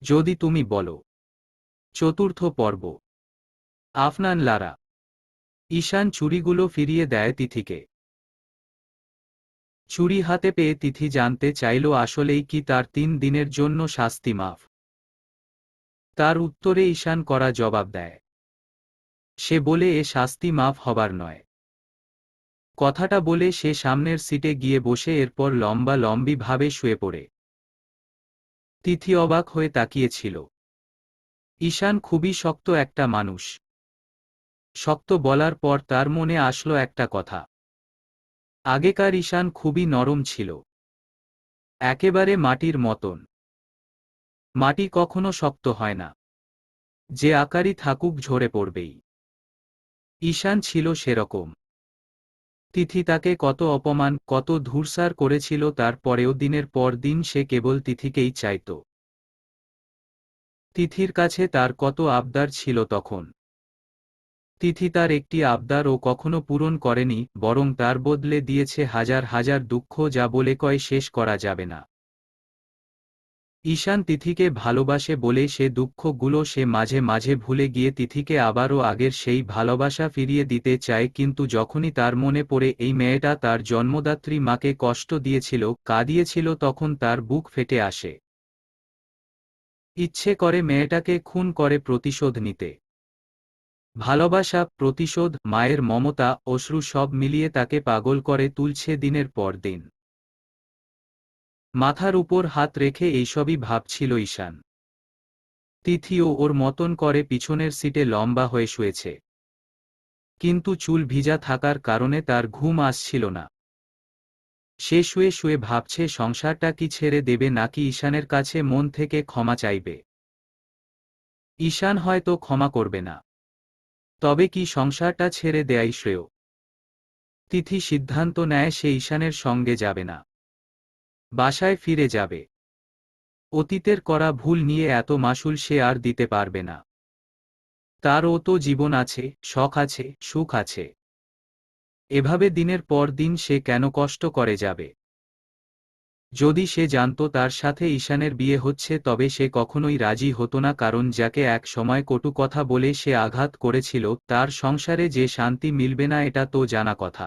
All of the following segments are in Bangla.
যদি তুমি বলো। চতুর্থ পর্ব। আফনান লারা। ঈশান চুড়িগুলো ফিরিয়ে দেয় তিথিকে। চুড়ি হাতে পেয়ে তিথি জানতে চাইল আসলেই কি তার 3 দিনের জন্য শাস্তি মাফ। তার উত্তরে ঈশান করা জবাব দেয়। সে বলে এ শাস্তি মাফ হবার নয়। কথাটা বলে সে সামনের সিটে গিয়ে বসে এরপর লম্বি ভাবে শুয়ে পড়ে। তিথি অবাক হয়ে তাকিয়েছিল। ঈশান খুবই শক্ত একটা মানুষ। শক্ত বলার পর তার মনে আসলো একটা কথা। আগেকার ঈশান খুবই নরম ছিল। একেবারে মাটির মতন। মাটি কখনো শক্ত হয় না। যে আকারই থাকুক ঝরে পড়বেই। ঈশান ছিল সেরকম। তিথি তাকে কত অপমান কত ধূর্সার করেছিল, তারপরেও দিনের পর দিন সে কেবল তিথিকেই চাইত। তিথির কাছে তার কত আবদার ছিল তখন। তিথি তার একটি আবদারও কখনো পূরণ করেনি, বরং তার বদলে দিয়েছে হাজার হাজার দুঃখ যা বলে কয় শেষ করা যাবে না। ঈশান তিথিকে ভালোবাসে বলে সে দুঃখগুলো সে মাঝে মাঝে ভুলে গিয়ে তিথিকে আবারও আগের সেই ভালোবাসা ফিরিয়ে দিতে চায়, কিন্তু যখনই তার মনে পড়ে এই মেয়েটা তার জন্মদাত্রী মাকে কষ্ট দিয়েছিল, কাঁদিয়েছিল, তখন তার বুক ফেটে আসে। ইচ্ছে করে মেয়েটাকে খুন করে প্রতিশোধ নিতে। ভালোবাসা, প্রতিশোধ, মায়ের মমতা, অশ্রু সব মিলিয়ে তাকে পাগল করে তুলছে দিনের পর দিন। মাথার উপর হাত রেখে এইসবই ভাবছিল ঈশান। তিথিও ওর মতন করে পিছনের সিটে লম্বা হয়ে শুয়েছে। কিন্তু চুল ভিজা থাকার কারণে তার ঘুম আসছিল না। সে শুয়ে শুয়ে ভাবছে সংসারটা কি ছেড়ে দেবে নাকি ঈশানের কাছে মন থেকে ক্ষমা চাইবে। ঈশান হয়তো ক্ষমা করবে না। তবে কি সংসারটা ছেড়ে দেয়াই শ্রেয়। তিথি সিদ্ধান্ত নেয় সে ঈশানের সঙ্গে যাবে না। বাসায় ফিরে যাবে। অতীতের করা ভুল নিয়ে এত মাশুল সে আর দিতে পারবে না। তারও তো জীবন আছে, শখ আছে, সুখ আছে। এভাবে দিনের পর দিন সে কেন কষ্ট করে যাবে। যদি সে জানত তার সাথে ঈশানের বিয়ে হচ্ছে তবে সে কখনোই রাজি হতো না, কারণ যাকে এক সময় কটু কথা বলে সে আঘাত করেছিল তার সংসারে যে শান্তি মিলবে না এটা তো জানা কথা।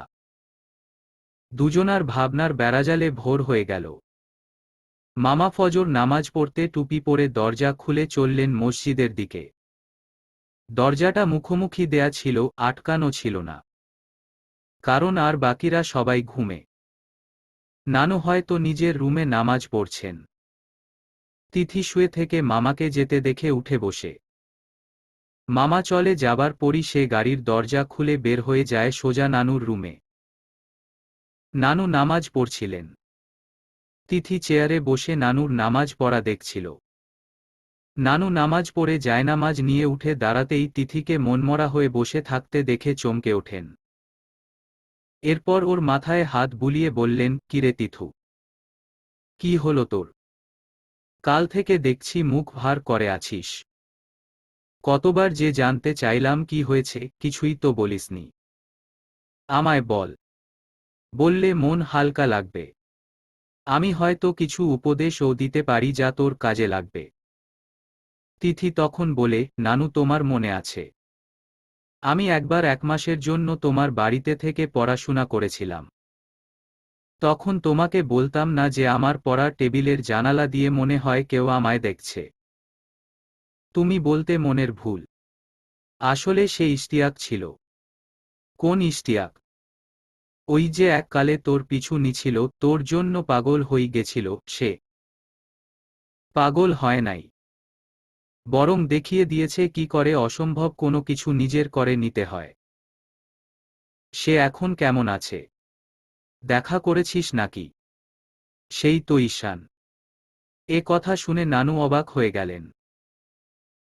দুজনার ভাবনার বেড়াজালে ভোর হয়ে গেল। মামা ফজর নামাজ পড়তে টুপি পরে দরজা খুলে চললেন মসজিদের দিকে। দরজাটা মুখোমুখি দেয়া ছিল, আটকানো ছিল না। কারণ আর বাকিরা সবাই ঘুমে। নানু হয়তো নিজের রুমে নামাজ পড়ছেন। তিথি শুয়ে থেকে মামাকে যেতে দেখে উঠে বসে। মামা চলে যাবার পরই সে গাড়ির দরজা খুলে বের হয়ে যায় সোজা নানুর রুমে। নানু নামাজ পড়ছিলেন। তিথি চেয়ারে বসে নানুর নামাজ পড়া দেখছিল। নানু নামাজ পড়ে জায়নামাজ নিয়ে উঠে দাঁড়াতেই তিথিকে মনমরা হয়ে বসে থাকতে দেখে চমকে ওঠেন। এরপর ওর মাথায় হাত বুলিয়ে বললেন, কিরে তিথু, কি হলো তোর? কাল থেকে দেখছি মুখ ভার করে আছিস। কতবার যে জানতে চাইলাম কি হয়েছে, কিছুই তো বলিসনি। আমায় বল। বললে মন হালকা লাগবে। আমি হয়তো কিছু উপদেশও দিতে পারি যা তোর কাজে লাগবে। তিথি তখন বলে, নানু তোমার মনে আছে আমি একবার 1 মাসের জন্য তোমার বাড়িতে থেকে পড়াশোনা করেছিলাম। তখন তোমাকে বলতাম না যে আমার পড়ার টেবিলের জানালা দিয়ে মনে হয় কেউ আমায় দেখছে। তুমি বলতে মনের ভুল। আসলে সে ইশতিয়াক ছিল। কোন ইশতিয়াক? ওই যে এককালে তোর পিছু নিছিল, তোর জন্য পাগল হই গেছিল সে। পাগল হয় নাই। বরং দেখিয়ে দিয়েছে কি করে অসম্ভব কোনো কিছু নিজের করে নিতে হয়। সে এখন কেমন আছে? দেখা করেছিস নাকি? সেই তো ঈশান। এ কথা শুনে নানু অবাক হয়ে গেলেন।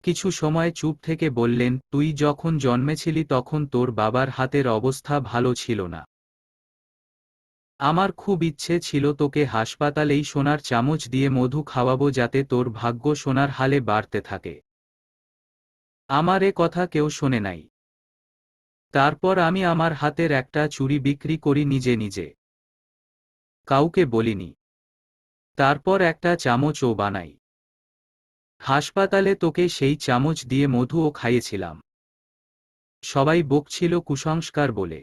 কিছু সময় চুপ থেকে বললেন, তুই যখন জন্মেছিলি তখন তোর বাবার হাতের অবস্থা ভালো ছিল না। আমার খুব ইচ্ছে ছিল তোকে হাসপাতালেই সোনার চামচ দিয়ে মধু খাওয়াবো যাতে তোর ভাগ্য সোনার হালে বাড়তে থাকে। আমার এ কথা কেউ শোনে নাই। তারপর আমি আমার হাতের একটা চুড়ি বিক্রি করি নিজে নিজে। কাউকে বলিনি। তারপর একটা চামচও বানাই। হাসপাতালে তোকে সেই চামচ দিয়ে মধুও খাইয়েছিলাম। সবাই বকছিল কুসংস্কার বলে।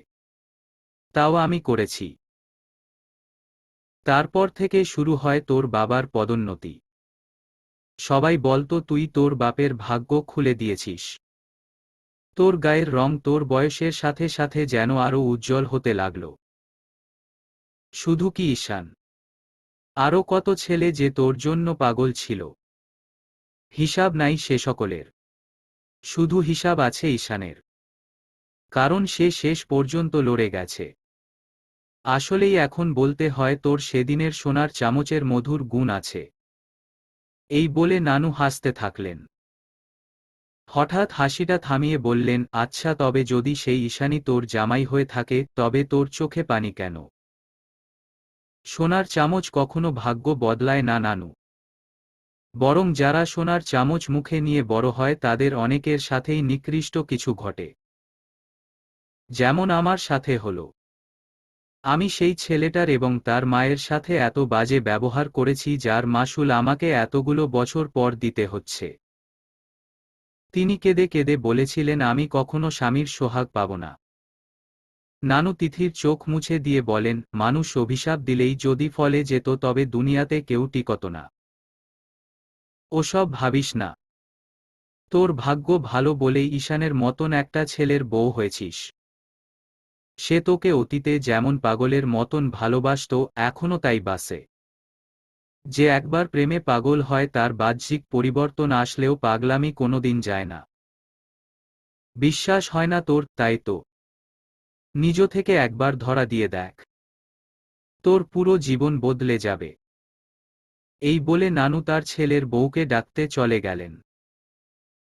তাও আমি করেছি। তারপর থেকে শুরু হয় তোর বাবার পদোন্নতি। সবাই বলতো তুই তোর বাপের ভাগ্য খুলে দিয়েছিস। তোর গায়ের রং তোর বয়সের সাথে সাথে যেন আরও উজ্জ্বল হতে লাগল। শুধু কি ঈশান, আরও কত ছেলে যে তোর জন্য পাগল ছিল। হিসাব নাই সে সকলের। শুধু হিসাব আছে ঈশানের। কারণ সে শেষ পর্যন্ত লড়ে গেছে। আসলেই এখন বলতে হয় তোর সেদিনের সোনার চামচের মধুর গুণ আছে। এই বলে নানু হাসতে থাকলেন। হঠাৎ হাসিটা থামিয়ে বললেন, আচ্ছা তবে যদি সেই ঈশানী তোর জামাই হয়ে থাকে তবে তোর চোখে পানি কেন? সোনার চামচ কখনো ভাগ্য বদলায় না নানু। বরং যারা সোনার চামচ মুখে নিয়ে বড় হয় তাদের অনেকের সাথেই নিকৃষ্ট কিছু ঘটে। যেমন আমার সাথে হলো। আমি সেই ছেলেটার এবং তার মায়ের সাথে এত বাজে ব্যবহার করেছি যার মাসুল আমাকে এতগুলো বছর পর দিতে হচ্ছে। তিনি কেঁদে কেঁদে বলেছিলেন আমি কখনো স্বামীর সোহাগ পাব না। নানু তিথির চোখ মুছে দিয়ে বলেন, মানুষ অভিশাপ দিলেই যদি ফলে যেত তবে দুনিয়াতে কেউ টিকত না। ওসব ভাবিস না। তোর ভাগ্য ভালো বলেই ঈশানের মতন একটা ছেলের বউ হয়েছিস। সে তোকে অতীতে যেমন পাগলের মতন ভালোবাসত এখনও তাই বাসে। যে একবার প্রেমে পাগল হয় তার বাহ্যিক পরিবর্তন আসলেও পাগলামি কোনোদিন যায় না। বিশ্বাস হয় না তোর, তাই তো নিজ থেকে একবার ধরা দিয়ে দেখ। তোর পুরো জীবন বদলে যাবে। এই বলে নানু তার ছেলের বউকে ডাকতে চলে গেলেন।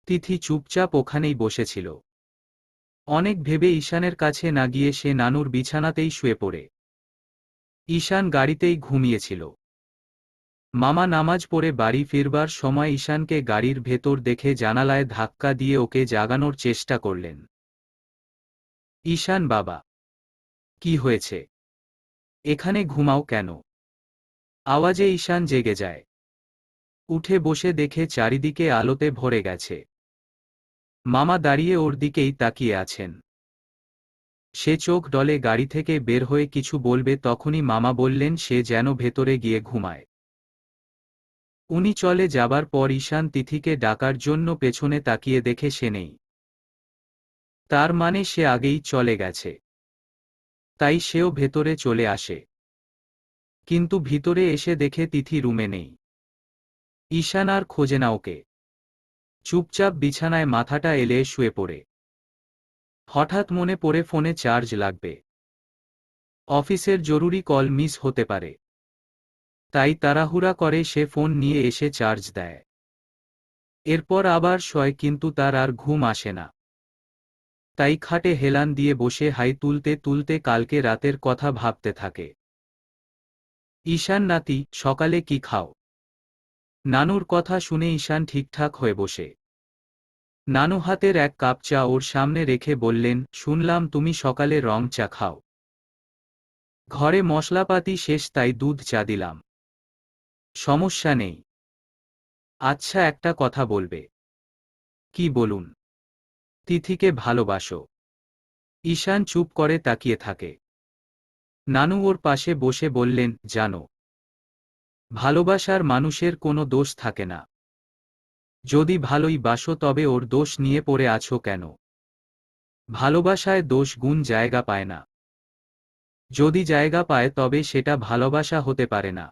তিথি চুপচাপ ওখানেই বসেছিল। অনেক ভেবে ঈশানের কাছে না গিয়ে সে নানুর বিছানাতেই শুয়ে পড়ে। ঈশান গাড়িতেই ঘুমিয়েছিল। মামা নামাজ পড়ে বাড়ি ফিরবার সময় ঈশানকে গাড়ির ভেতর দেখে জানালায় ধাক্কা দিয়ে ওকে জাগানোর চেষ্টা করলেন। ঈশান বাবা, কি হয়েছে? এখানে ঘুমাও কেন? আওয়াজে ঈশান জেগে যায়। উঠে বসে দেখে চারিদিকে আলোতে ভরে গেছে। মামা দাঁড়িয়ে ওর দিকেই তাকিয়ে আছেন। সে চোখ ডলে গাড়ি থেকে বের হয়ে কিছু বলবে তখনই মামা বললেন সে যেন ভেতরে গিয়ে ঘুমায়। উনি চলে যাবার পর ঈশান তিথিকে ডাকার জন্য পেছনে তাকিয়ে দেখে সে নেই। তার মানে সে আগেই চলে গেছে। তাই সেও ভেতরে চলে আসে। কিন্তু ভিতরে এসে দেখে তিথি রুমে নেই। ঈশান আর খোঁজে না ওকে। চুপচাপ বিছানায় মাথাটা এলে শুয়ে পড়ে। হঠাৎ মনে পড়ে ফোনে চার্জ লাগবে। অফিসের জরুরি কল মিস হতে পারে। তাই তাড়াহুড়া করে সে ফোন নিয়ে এসে চার্জ দেয়। এরপর আবার শোয় কিন্তু তার আর ঘুম আসে না। তাই খাটে হেলান দিয়ে বসে হাই তুলতে তুলতে কালকে রাতের কথা ভাবতে থাকে। ঈশান নাতি, সকালে কি খাও? নানুর কথা শুনে ঈশান ঠিকঠাক হয়ে বসে। নানু হাতের এক কাপ চা ওর সামনে রেখে বললেন, শুনলাম তুমি সকালে রং চা খাও। ঘরে মশলাপাতি শেষ তাই দুধ চা দিলাম। সমস্যা নেই। আচ্ছা একটা কথা বলবে? কি বলুন? তিথিকে ভালোবাসো? ঈশান চুপ করে তাকিয়ে থাকে। নানু ওর পাশে বসে বললেন, জানো, ভালোবাসার মানুষের কোনো দোষ থাকে না। যদি ভালোই বাসো তবে ওর দোষ নিয়ে পড়ে আছো কেন? ভালোবাসায় দোষ গুণ জায়গা পায় না। যদি জায়গা পায় তবে সেটা ভালোবাসা হতে পারে না।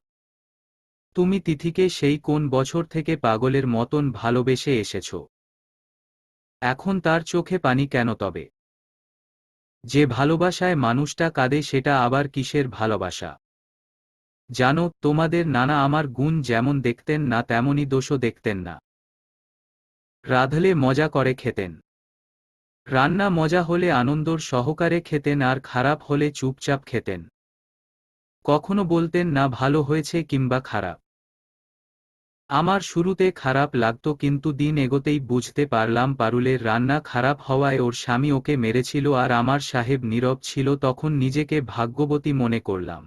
তুমি তিথিকে সেই কোন বছর থেকে পাগলের মতন ভালোবেসে এসেছ। এখন তার চোখে পানি কেন তবে? যে ভালোবাসায় মানুষটা কাঁদে সেটা আবার কিসের ভালোবাসা? জানো, তোমাদের নানা আমার গুণ যেমন দেখতেন না তেমনই দোষও দেখতেন না। রাঁধলে মজা করে খেতেন। রান্না মজা হলে আনন্দর সহকারে খেতেন আর খারাপ হলে চুপচাপ খেতেন। কখনো বলতেন না ভালো হয়েছে কিংবা খারাপ। আমার শুরুতে খারাপ লাগতো কিন্তু দিন এগোতেই বুঝতে পারলাম পারুলের রান্না খারাপ হওয়ায় ওর স্বামী ওকে মেরেছিল আর আমার সাহেব নীরব ছিল। তখন নিজেকে ভাগ্যবতী মনে করলাম।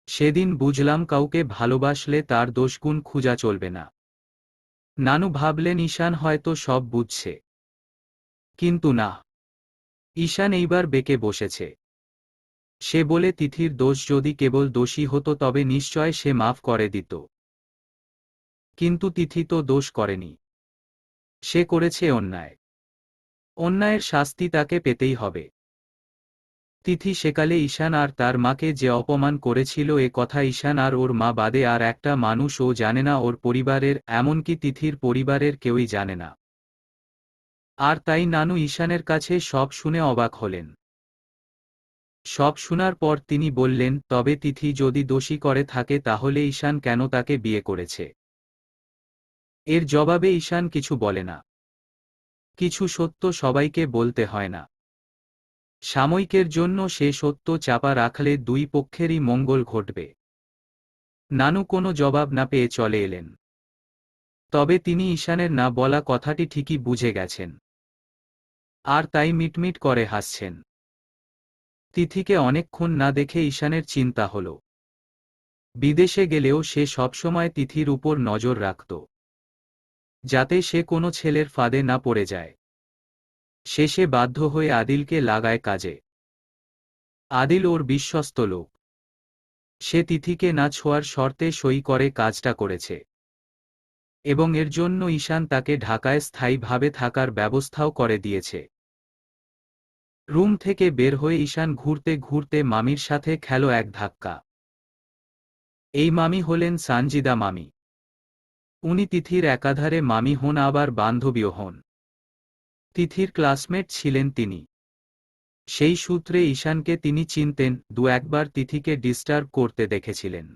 সেদিন বুঝলাম কাউকে ভালোবাসলে তার দোষগুণ খুঁজা চলবে না। নানু ভাবলেন ঈশান হয়তো সব বুঝছে, কিন্তু না, ঈশান এইবার বেঁকে বসেছে। সে বলে তিথির দোষ যদি কেবল দোষী হতো তবে নিশ্চয় সে মাফ করে দিত, কিন্তু তিথি তো দোষ করেনি, সে করেছে অন্যায়। অন্যায়ের শাস্তি তাকে পেতেই হবে। তিথি সেকালে ঈশান আর তার মাকে যে অপমান করেছিল এ কথা ঈশান আর ওর মা বাদে আর একটা মানুষ ও জানে না, ওর পরিবারের, এমনকি তিথির পরিবারের কেউই জানে না। আর তাই নানু ঈশানের কাছে সব শুনে অবাক হলেন। সব শোনার পর তিনি বললেন, তবে তিথি যদি দোষী করে থাকে তাহলে ঈশান কেন তাকে বিয়ে করেছে? এর জবাবে ঈশান কিছু বলে না। কিছু সত্য সবাইকে বলতে হয় না। সাময়িকের জন্য সে সত্য চাপা রাখলে দুই পক্ষেরই মঙ্গল ঘটবে। নানু কোনো জবাব না পেয়ে চলে এলেন। তবে তিনি ঈশানের না বলা কথাটি ঠিকই বুঝে গেছেন, আর তাই মিটমিট করে হাসছেন। তিথিকে অনেকক্ষণ না দেখে ঈশানের চিন্তা হল। বিদেশে গেলেও সে সবসময় তিথির উপর নজর রাখত, যাতে সে কোনো ছেলের ফাঁদে না পড়ে যায়। শেষে বাধ্য হয়ে আদিলকে লাগায় কাজে। আদিল ওর বিশ্বস্ত লোক। সে তিথিকে না ছোঁয়ার শর্তে সই করে কাজটা করেছে, এবং এর জন্য ঈশান তাকে ঢাকায় স্থায়ীভাবে থাকার ব্যবস্থাও করে দিয়েছে। রুম থেকে বের হয়ে ঈশান ঘুরতে ঘুরতে মামির সাথে খেল এক ধাক্কা। এই মামি হলেন সানজিদা মামি। উনি তিথির একাধারে মামি হন আবার বান্ধবীও হন। তিথির ক্লাসমেট ছিলেন তিনি। সেই সূত্রে ঈশানকে তিনি চিনতেন, দু একবার তিথিকে ডিস্টার্ব করতে দেখেছিলেন।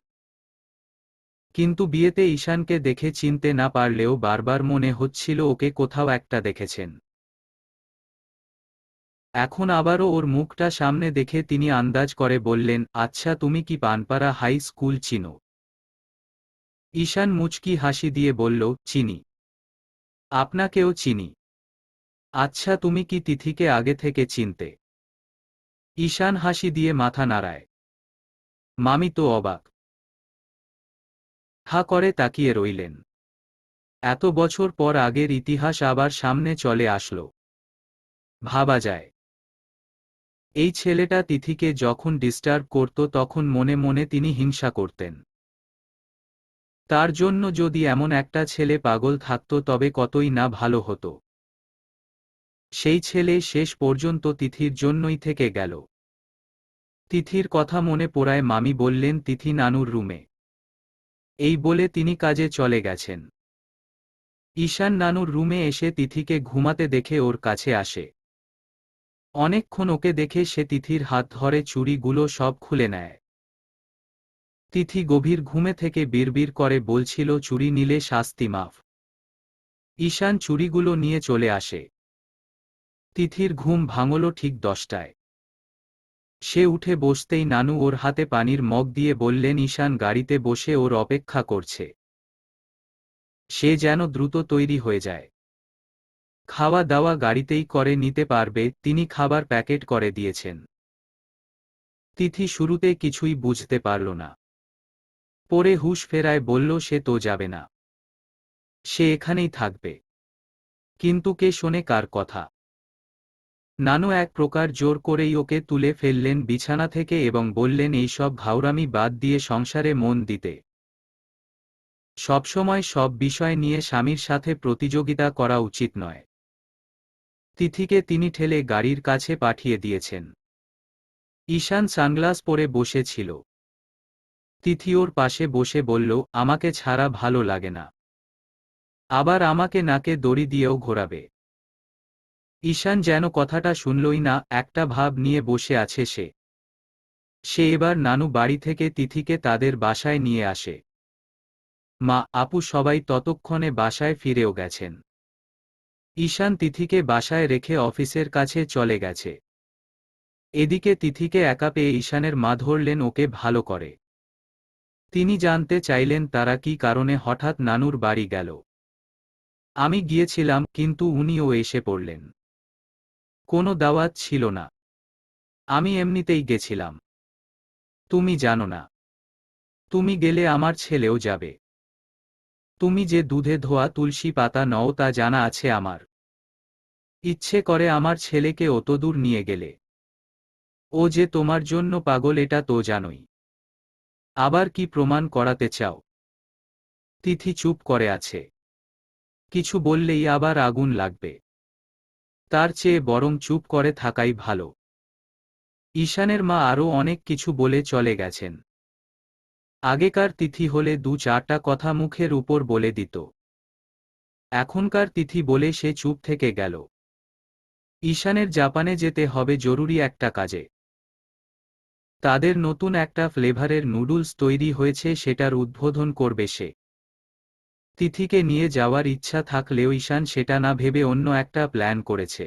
কিন্তু বিয়েতে ঈশানকে দেখে চিনতে না পারলেও বারবার মনে হচ্ছিল ওকে কোথাও একটা দেখেছেন। এখন আবারও ওর মুখটা সামনে দেখে তিনি আন্দাজ করে বললেন, আচ্ছা তুমি কি পানপাড়া হাই স্কুল চিনো? ঈশান মুচকি হাসি দিয়ে বলল, চিনি। আপনাকেও চিনি। আচ্ছা তুমি কি তিথিকে আগে থেকে চিনতে? ঈশান হাসি দিয়ে মাথা নাড়ায়। মামি তো অবাক। হা করে তাকিয়ে রইলেন। এত বছর পর আগের ইতিহাস আবার সামনে চলে আসলো। ভাবা যায়, এই ছেলেটা তিথিকে যখন ডিস্টার্ব করত তখন মনে মনে তিনি হিংসা করতেন। তার জন্য যদি এমন একটা ছেলে পাগল থাকত তবে কতই না ভালো হতো। সেই ছেলে শেষ পর্যন্ত তিথির জন্যই থেকে গেল। তিথির কথা মনে পড়ায় মামি বললেন, তিথি নানুর রুমে। এই বলে তিনি কাজে চলে গেছেন। ঈশান নানুর রুমে এসে তিথিকে ঘুমাতে দেখে ওর কাছে আসে। অনেকক্ষণ ওকে দেখে সে তিথির হাত ধরে চুড়িগুলো সব খুলে নেয়। তিথি গভীর ঘুমে থেকে বিড়বিড় করে বলছিল, চুড়ি নিলে শাস্তি মাফ। ঈশান চুড়িগুলো নিয়ে চলে আসে। তিথির ঘুম ভাঙল ঠিক 10টায়। সে উঠে বসতেই নানু ওর হাতে পানির মগ দিয়ে বললেন, ঈশান গাড়িতে বসে ওর অপেক্ষা করছে। সে যেন দ্রুত তৈরি হয়ে যায়। খাওয়া দাওয়া গাড়িতেই করে নিতে পারবে, তিনি খাবার প্যাকেট করে দিয়েছেন। তিথি শুরুতে কিছুই বুঝতে পারল না। পরে হুঁশ ফেরায় বলল, সে তো যাবে না, সে এখানেই থাকবে। কিন্তু কে শোনে কার কথা? নানু এক প্রকার জোর করেই ওকে তুলে ফেললেন বিছানা থেকে এবং বললেন, এইসব ঘাউরামি বাদ দিয়ে সংসারে মন দিতে। সবসময় সব বিষয় নিয়ে স্বামীর সাথে প্রতিযোগিতা করা উচিত নয়। তিথিকে তিনি ঠেলে গাড়ির কাছে পাঠিয়ে দিয়েছেন। ঈশান সানগ্লাস পরে বসে ছিল। তিথি ওর পাশে বসে বলল, আমাকে ছাড়া ভালো লাগে না। আবার আমাকে নাকে দড়ি দিয়েও ঘোরাবে। ঈশান যেন কথাটা শুনলই না, একটা ভাব নিয়ে বসে আছে সে। সে এবার নানু বাড়ি থেকে তিথিকে তাদের বাসায় নিয়ে আসে। মা, আপু সবাই ততক্ষণে বাসায় ফিরেও গেছেন। ঈশান তিথিকে বাসায় রেখে অফিসের কাছে চলে গেছে। এদিকে তিথিকে একা পেয়ে ঈশানের মা ধরলেন ওকে ভালো করে। তিনি জানতে চাইলেন তারা কি কারণে হঠাৎ নানুর বাড়ি গেল। আমি গিয়েছিলাম, কিন্তু উনিও এসে পড়লেন। কোনো দাওয়াত ছিল না, আমি এমনিতেই গেছিলাম। তুমি জানো না, তুমি গেলে আমার ছেলেও যাবে। তুমি যে দুধে ধোয়া তুলসী পাতা নও তা জানা আছে আমার। ইচ্ছে করে আমার ছেলেকে অতদূর নিয়ে গেলে। ও যে তোমার জন্য পাগল এটা তো জানোই। আবার কি প্রমাণ করাতে চাও? তিথি চুপ করে আছে। কিছু বললেই আবার আগুন লাগবে। তার চেয়ে বরং চুপ করে থাকাই ভালো। ঈশানের মা আরও অনেক কিছু বলে চলে গেছেন। আগেকার তিথি হলে ২-৪টা কথা মুখের উপর বলে দিত। এখনকার তিথি বলে সে চুপ থেকে গেল। ঈশানের জাপানে যেতে হবে জরুরি একটা কাজে। তাদের নতুন একটা ফ্লেভারের নুডলস তৈরি হয়েছে, সেটার উদ্বোধন করবে সে। তিথিকে নিয়ে যাওয়ার ইচ্ছা থাকলেও ঈশান সেটা না ভেবে অন্য একটা প্ল্যান করেছে।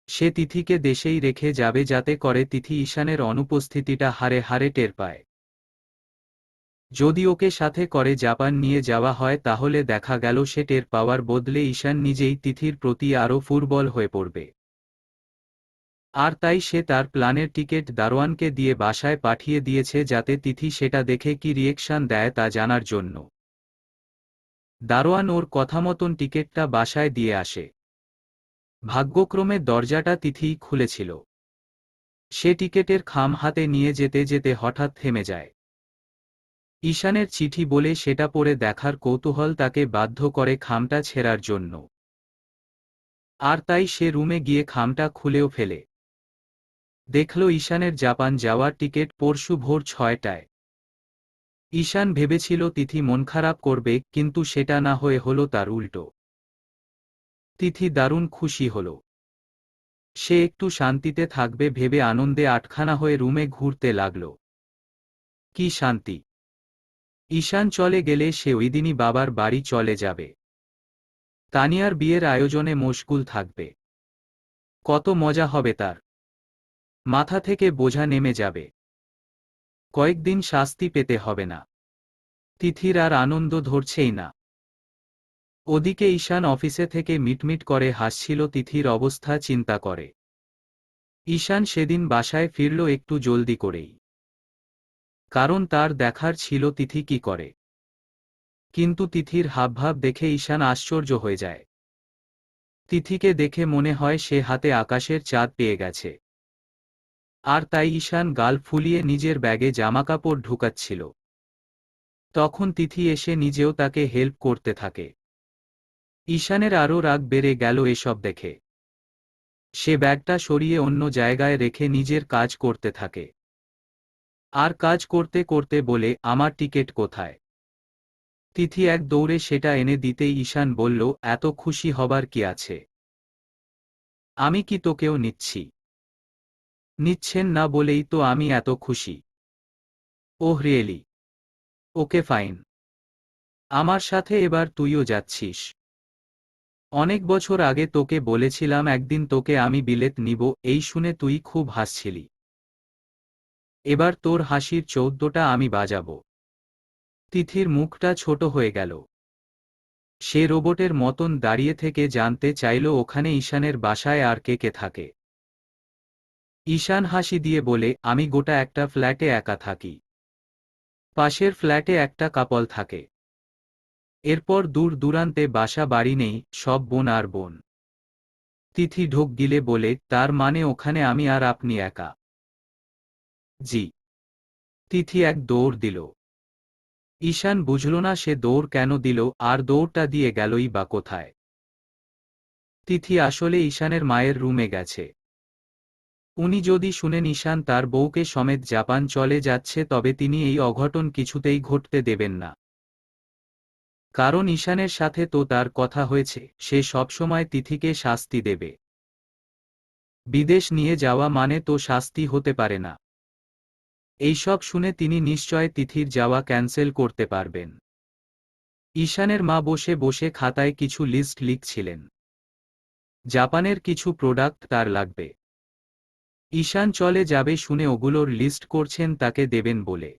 সে তিথিকে দেশেই রেখে যাবে যাতে করে তিথি ঈশানের অনুপস্থিতিটা হারে হারে টের পায়। যদি ওকে সাথে করে জাপান নিয়ে যাওয়া হয় তাহলে দেখা গেল সে টের পাওয়ার বদলে ঈশান নিজেই তিথির প্রতি আরও ফুরবল হয়ে পড়বে। আর তাই সে তার প্ল্যানের টিকিট দারোয়ানকে দিয়ে বাসায় পাঠিয়ে দিয়েছে যাতে তিথি সেটা দেখে কি রিয়েকশন দেয় তা জানার জন্য। দারোয়ান ওর কথা মতন টিকিটটা বাসায় দিয়ে আসে। ভাগ্যক্রমে দরজাটা তিথিই খুলেছিল। সে টিকেটের খাম হাতে নিয়ে যেতে যেতে হঠাৎ থেমে যায়। ঈশানের চিঠি বলে সেটা পড়ে দেখার কৌতূহল তাকে বাধ্য করে খামটা ছেঁড়ার জন্য। আর তাই সে রুমে গিয়ে খামটা খুলেও ফেলে। দেখল ঈশানের জাপান যাওয়ার টিকিট পরশু ভোর ৬টায়। ঈশান ভেবেছিল তিথি মন খারাপ করবে, কিন্তু সেটা না হয়ে হলো তার উল্টো। তিথি দারুণ খুশি হল। সে একটু শান্তিতে থাকবে ভেবে আনন্দে আটখানা হয়ে রুমে ঘুরতে লাগল। কি শান্তি! ঈশান চলে গেলে সে ওইদিনই বাবার বাড়ি চলে যাবে। তানিয়ার বিয়ের আয়োজনে মশগুল থাকবে। কত মজা হবে তার! মাথা থেকে বোঝা নেমে যাবে। কয়েকদিন শাস্তি পেতে হবে না। তিথির আর আনন্দ ধরছেই না। ওদিকে ঈশান অফিসে থেকে মিটমিট করে হাসছিল তিথির অবস্থা চিন্তা করে। ঈশান সেদিন বাসায় ফিরল একটু জলদি করেই। কারণ তার দেখার ছিল তিথি কি করে। কিন্তু তিথির হাবভাব দেখে ঈশান আশ্চর্য হয়ে যায়। তিথিকে দেখে মনে হয় সে হাতে আকাশের চাঁদ পেয়ে গেছে। আর তাই ঈশান গাল ফুলিয়ে নিজের ব্যাগে জামাকাপড় ঢুকাচ্ছিল। তখন তিথি এসে নিজেও তাকে হেল্প করতে থাকে। ঈশানের আরও রাগ বেড়ে গেল এসব দেখে। সে ব্যাগটা সরিয়ে অন্য জায়গায় রেখে নিজের কাজ করতে থাকে। আর কাজ করতে করতে বলে, আমার টিকিট কোথায়? তিথি এক দৌড়ে সেটা এনে দিতেই ঈশান বলল, এত খুশি হবার কি আছে? আমি কি তোকেও নিচ্ছি? নিচ্ছেন না বলেই তো আমি এত খুশি। Oh really? Okay fine. আমার সাথে এবার তুইও যাচ্ছিস। অনেক বছর আগে তোকে বলেছিলাম একদিন তোকে আমি বিলেত নিব, এই শুনে তুই খুব হাসছিলি। এবার তোর হাসির ১৪টা আমি বাজাবো। তিথির মুখটা ছোট হয়ে গেল। সে রোবটের মতন দাঁড়িয়ে থেকে জানতে চাইল ওখানে ঈশানের বাসায় আর কে কে থাকে। ঈশান হাসি দিয়ে বলে, আমি গোটা একটা ফ্ল্যাটে একা থাকি। পাশের ফ্ল্যাটে একটা কাপল থাকে। এরপর দূর দূরান্তে বাসা বাড়ি নেই, সব বোন আর বোন। তিথি ঢোক গিলে বলে, তার মানে ওখানে আমি আর আপনি একা? জি। তিথি এক দৌড় দিল। ঈশান বুঝল না সে দৌড় কেন দিল, আর দৌড়টা দিয়ে গেলই বা কোথায়। তিথি আসলে ঈশানের মায়ের রুমে গেছে। উনি যদি শুনেন ঈশান তার বউকে সমেত জাপান চলে যাচ্ছে তবে তিনি এই অঘটন কিছুতেই ঘটতে দেবেন না। কারণ ঈশানের সাথে তো তার কথা হয়েছে, সে সবসময় তিথিকে শাস্তি দেবে। বিদেশ নিয়ে যাওয়া মানে তো শাস্তি হতে পারে না। এইসব শুনে তিনি নিশ্চয় তিথির যাওয়া ক্যান্সেল করতে পারবেন। ঈশানের মা বসে বসে খাতায় কিছু লিস্ট লিখছিলেন। জাপানের কিছু প্রোডাক্ট তার লাগবে। ঈশান চলে যাবে শুনে ওগুলোর লিস্ট করছেন তাকে দেবেন বলে।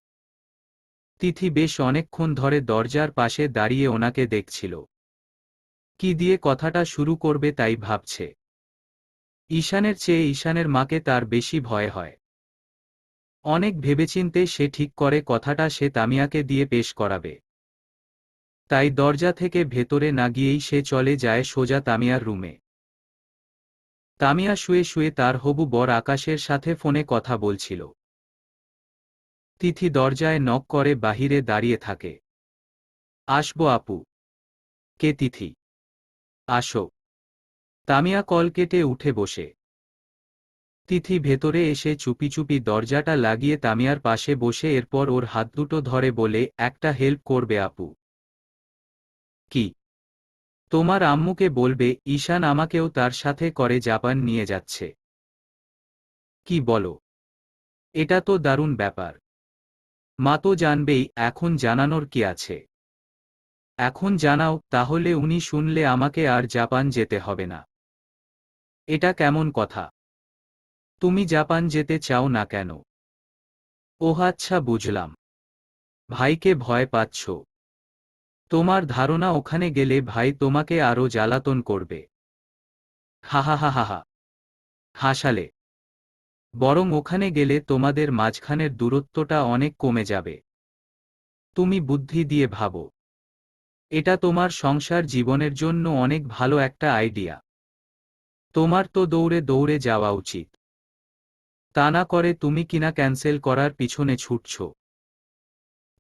তিথি বেশ অনেকক্ষণ ধরে দরজার পাশে দাঁড়িয়ে ওনাকে দেখছিল। কি দিয়ে কথাটা শুরু করবে তাই ভাবছে। ঈশানের চেয়ে ঈশানের মাকে তার বেশি ভয় হয়। অনেক ভেবেচিন্তে সে ঠিক করে কথাটা সে তামিয়াকে দিয়ে পেশ করাবে। তাই দরজা থেকে ভেতরে না গিয়েই সে চলে যায় সোজা তামিয়ার রুমে। তামিয়া শুয়ে শুয়ে তার হবু বর আকাশের সাথে ফোনে কথা বলছিল। তিথি দরজায় নক করে বাহিরে দাঁড়িয়ে থাকে। আসবো আপু। কে? তিথি। আসো। তামিয়া কল কেটে উঠে বসে। তিথি ভেতরে এসে চুপি চুপি দরজাটা লাগিয়ে তামিয়ার পাশে বসে এরপর ওর হাত দুটো ধরে বলে, একটা হেল্প করবে আপু? কি? তোমার আম্মুকে বলবে ঈশান আমাকেও তার সাথে করে জাপান নিয়ে যাচ্ছে। কি বলো? এটা তো দারুণ ব্যাপার। মা তো জানবেই, এখন জানানোর কি আছে? এখন জানাও, তাহলে উনি শুনলে আমাকে আর জাপান যেতে হবে না। এটা কেমন কথা? তুমি জাপান যেতে চাও না কেন? ওহ আচ্ছা, বুঝলাম। ভাইকে ভয় পাচ্ছ। তোমার ধারণা ওখানে গেলে ভাই তোমাকে আরও জ্বালাতন করবে। হা। হাসালে। বরং ওখানে গেলে তোমাদের মাঝখানের দূরত্বটা অনেক কমে যাবে। তুমি বুদ্ধি দিয়ে ভাবো। এটা তোমার সংসার জীবনের জন্য অনেক ভালো একটা আইডিয়া। তোমার তো দৌড়ে দৌড়ে যাওয়া উচিত। তা না করে তুমি কিনা ক্যান্সেল করার পিছনে ছুটছ।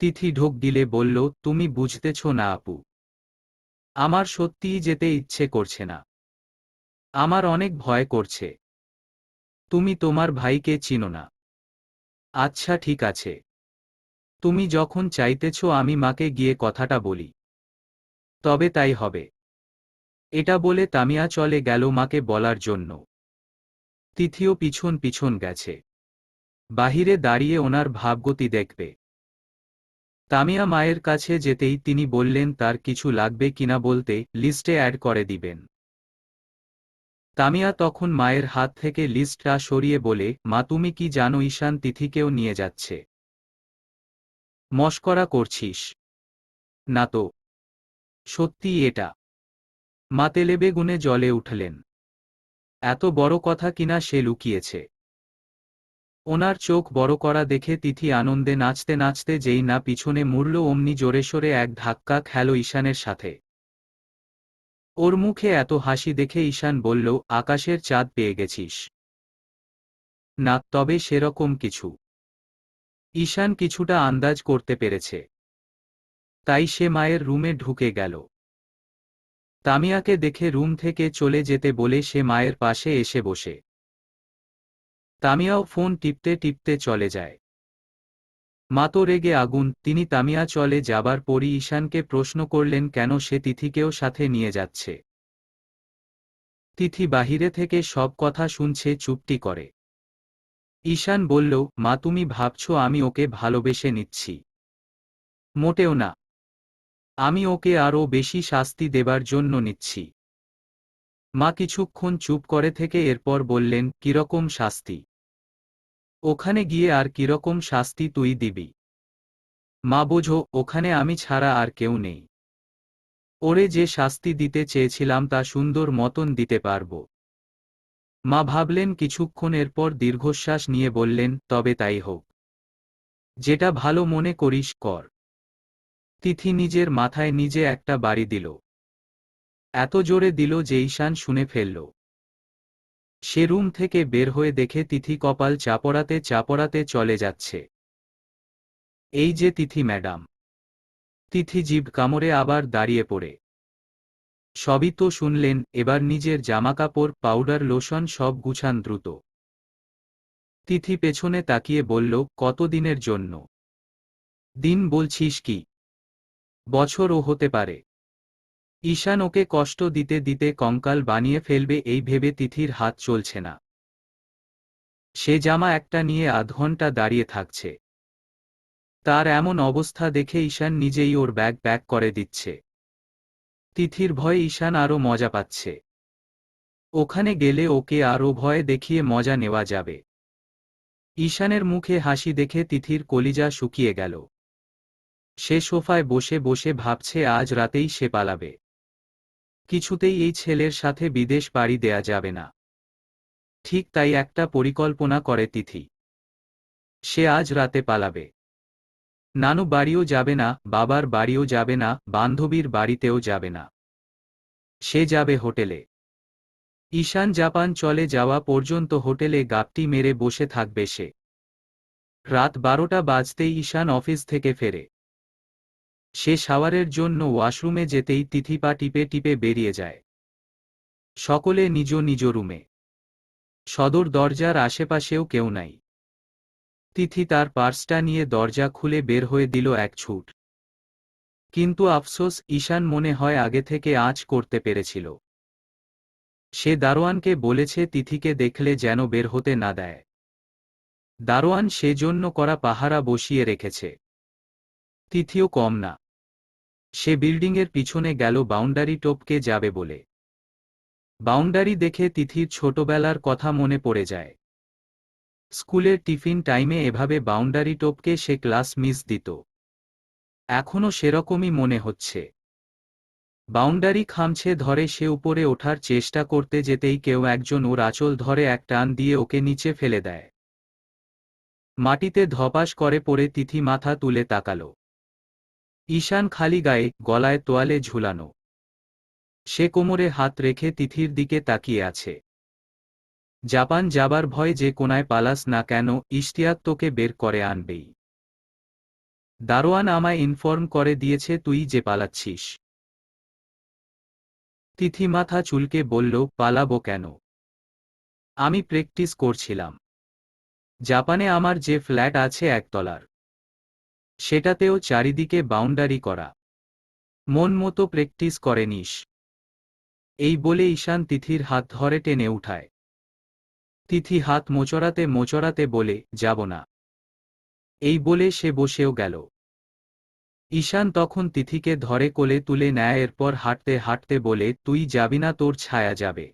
তিথি ঢোক গিলে বলল, তুমি বুঝতেছ না আপু। আমার সত্যিই যেতে ইচ্ছে করছে না। আমার অনেক ভয় করছে। তুমি তোমার ভাইকে চিনো না। আচ্ছা ঠিক আছে। তুমি যখন চাইতেছ আমি মাকে গিয়ে কথাটা বলি, তবে তাই হবে। এটা বলে তামিয়া চলে গেল মাকে বলার জন্য। তিথিও পিছন পিছন গেছে। বাহিরে দাঁড়িয়ে ওনার ভাবগতি দেখবে। তামিয়া মায়ের কাছে যেতেই তিনি বললেন তার কিছু লাগবে কিনা বলতে, লিস্টে অ্যাড করে দিবেন। তামিয়া তখন মায়ের হাত থেকে লিস্টটা সরিয়ে বলে, মা তুমি কি জানো ঈশান তিথিকেও নিয়ে যাচ্ছে? মশকরা করছিস? না তো। সত্যিই এটা। মা তেলেবেগুনে জ্বলে উঠলেন। এত বড় কথা কিনা সে লুকিয়েছে। ওনার চোখ বড় করা দেখে তিথি আনন্দে নাচতে নাচতে যেই না পিছনে মুড়ল অমনি জোরে সোরে এক ধাক্কা খেল ঈশানের সাথে। ওর মুখে এত হাসি দেখে ঈশান বলল, আকাশের চাঁদ পেয়ে গেছিস? না, তবে সেরকম কিছু। ঈশান কিছুটা আন্দাজ করতে পেরেছে। তাই সে মায়ের রুমে ঢুকে গেল। তামিয়াকে দেখে রুম থেকে চলে যেতে বলে সে মায়ের পাশে এসে বসে। তামিয়াও ফোন টিপতে টিপতে চলে যায়। মা তো রেগে আগুন। তিনি তামিয়া চলে যাবার পরই ঈশানকে প্রশ্ন করলেন কেন সে তিথিকেও সাথে নিয়ে যাচ্ছে। তিথি বাহিরে থেকে সব কথা শুনছে চুপটি করে। ঈশান বলল, মা তুমি ভাবছ আমি ওকে ভালোবেসে নিচ্ছি? মোটেও না। আমি ওকে আরও বেশি শাস্তি দেবার জন্য নিচ্ছি। মা কিছুক্ষণ চুপ করে থেকে এরপর বললেন, কিরকম শাস্তি? ওখানে গিয়ে আর কিরকম শাস্তি তুই দিবি? মা বোঝো, ওখানে আমি ছাড়া আর কেউ নেই। ওরে যে শাস্তি দিতে চেয়েছিলাম তা সুন্দর মতন দিতে পারব। মা ভাবলেন কিছুক্ষণ, এরপর দীর্ঘশ্বাস নিয়ে বললেন, তবে তাই হোক। যেটা ভালো মনে করিস কর। তিথি নিজের মাথায় নিজে একটা বাড়ি দিল। এত জোরে দিল যে ঈশান শুনে ফেলল। সে রুম থেকে বের হয়ে দেখে তিথি কপাল চাপড়াতে চাপড়াতে চলে যাচ্ছে। এই যে তিথি ম্যাডাম। তিথি জিভ কামড়ে আবার দাঁড়িয়ে পড়ে। সবই তো শুনলেন, এবার নিজের জামাকাপড় পাউডার লোশন সব গুছান দ্রুত। তিথি পেছনে তাকিয়ে বলল, কতদিনের জন্য? দিন বলছিস কি? বছরও হতে পারে। ঈশান ওকে কষ্ট দিতে দিতে কঙ্কাল বানিয়ে ফেলবে এই ভেবে তিথির হাত চলছে না। সে জামা একটা নিয়ে আধ ঘন্টা দাঁড়িয়ে থাকছে। তার এমন অবস্থা দেখে ঈশান নিজেই ওর ব্যাগ প্যাক করে দিচ্ছে। তিথির ভয়ে ঈশান আরও মজা পাচ্ছে। ওখানে গেলে ওকে আরও ভয় দেখিয়ে মজা নেওয়া যাবে। ঈশানের মুখে হাসি দেখে তিথির কলিজা শুকিয়ে গেল। সে সোফায় বসে বসে ভাবছে আজ রাতেই সে পালাবে। কিছুতেই এই ছেলের সাথে বিদেশ পাড়ি দেয়া যাবে না। ঠিক তাই একটা পরিকল্পনা করে তিথি। সে আজ রাতে পালাবে। নানু বাড়িও যাবে না, বাবার বাড়িও যাবে না, বান্ধবীর বাড়িতেও যাবে না। সে যাবে হোটেলে। ঈশান জাপান চলে যাওয়া পর্যন্ত হোটেলে গাপটি মেরে বসে থাকবে সে। রাত 12টা বাজতেই ঈশান অফিস থেকে ফেরে। সে শাওয়ারের জন্য ওয়াশরুমে যেতেই তিথি পা টিপে টিপে বেরিয়ে যায়। সকলে নিজ নিজ রুমে। সদর দরজার আশেপাশেও কেউ নাই। তিথি তার পার্সটা নিয়ে দরজা খুলে বের হয়ে দিল এক ছুট। কিন্তু আফসোস, ঈশান মনে হয় আগে থেকে আঁচ করতে পেরেছিল। সে দারোয়ানকে বলেছে তিথিকে দেখলে যেন বের হতে না দেয়। দারোয়ান সেজন্য করা পাহারা বসিয়ে রেখেছে। তিথিও কম না। সে বিল্ডিংয়ের পিছনে গেল বাউন্ডারি টপকে যাবে বলে। বাউন্ডারি দেখে তিথির ছোটবেলার কথা মনে পড়ে যায়। স্কুলের টিফিন টাইমে এভাবে বাউন্ডারি টপকে সে ক্লাস মিস দিত। এখনও সেরকমই মনে হচ্ছে। বাউন্ডারি খামছে ধরে সে উপরে ওঠার চেষ্টা করতে যেতেই কেউ একজন ওর আঁচল ধরে এক টান দিয়ে ওকে নিচে ফেলে দেয়। মাটিতে ধপাস করে পড়ে তিথি মাথা তুলে তাকালো। ঈশান খালি গায়ে, গলায় তোয়ালে ঝুলানো। সে কোমরে হাত রেখে তিথির দিকে তাকিয়ে আছে। জাপান যাবার ভয় যে কোনায় পালাস না কেন, ইশতিয়াক তোকে বের করে আনবেই। দারোয়ান আমায় ইনফর্ম করে দিয়েছে তুই যে পালাচ্ছিস। তিথি মাথা চুলকে বলল, পালাবো কেন? আমি প্র্যাকটিস করছিলাম। জাপানে আমার যে ফ্ল্যাট আছে একতলার, সেটাতেও চারিদিকে বাউন্ডারি করা। মন মতো প্র্যাকটিস করে নিস। এই বলে ঈশান তিথির হাত ধরে টেনে উঠায়। তিথি হাত মোচড়াতে মোচড়াতে বলে, যাব না। এই বলে সে বসেও গেল। ঈশান তখন তিথিকে ধরে কোলে তুলে নেয়, এরপর হাঁটতে হাঁটতে বলে, তুই যাবি না, তোর ছায়া যাবে।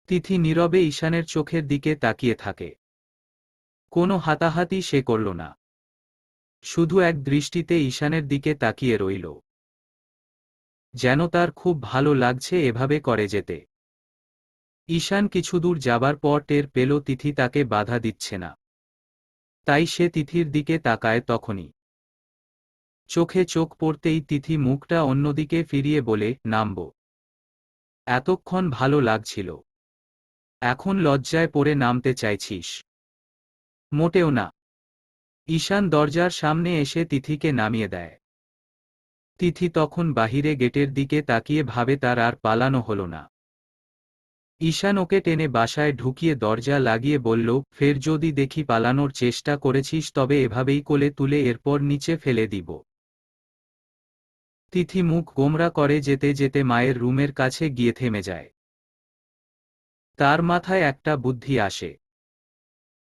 তিথি নীরবে ঈশানের চোখের দিকে তাকিয়ে থাকে। কোনো হাতাহাতি সে করল না। শুধু এক দৃষ্টিতে ঈশানের দিকে তাকিয়ে রইল। যেন তার খুব ভালো লাগছে এভাবে করে যেতে। ঈশান কিছুদূর যাবার পর টের পেল তিথি তাকে বাধা দিচ্ছে না। তাই সে তিথির দিকে তাকায়। তখনই চোখে চোখ পড়তেই তিথি মুখটা অন্যদিকে ফিরিয়ে বলে, নামব। এতক্ষণ ভালো লাগছিল, এখন লজ্জায় পড়ে নামতে চাইছিস? মোটেও না। ঈশান দরজার সামনে এসে তিথিকে নামিয়ে দেয়। তিথি তখন বাহিরে গেটের দিকে তাকিয়ে ভাবে তার আর পালানো হলো না। ঈশান ওকে টেনে বাসায় ঢুকিয়ে দরজা লাগিয়ে বলল, ফের যদি দেখি পালানোর চেষ্টা করেছিস তবে এভাবেই কোলে তুলে এরপর নিচে ফেলে দিব। তিথি মুখ গোমরা করে যেতে যেতে মায়ের রুমের কাছে গিয়ে থেমে যায়। তার মাথায় একটা বুদ্ধি আসে।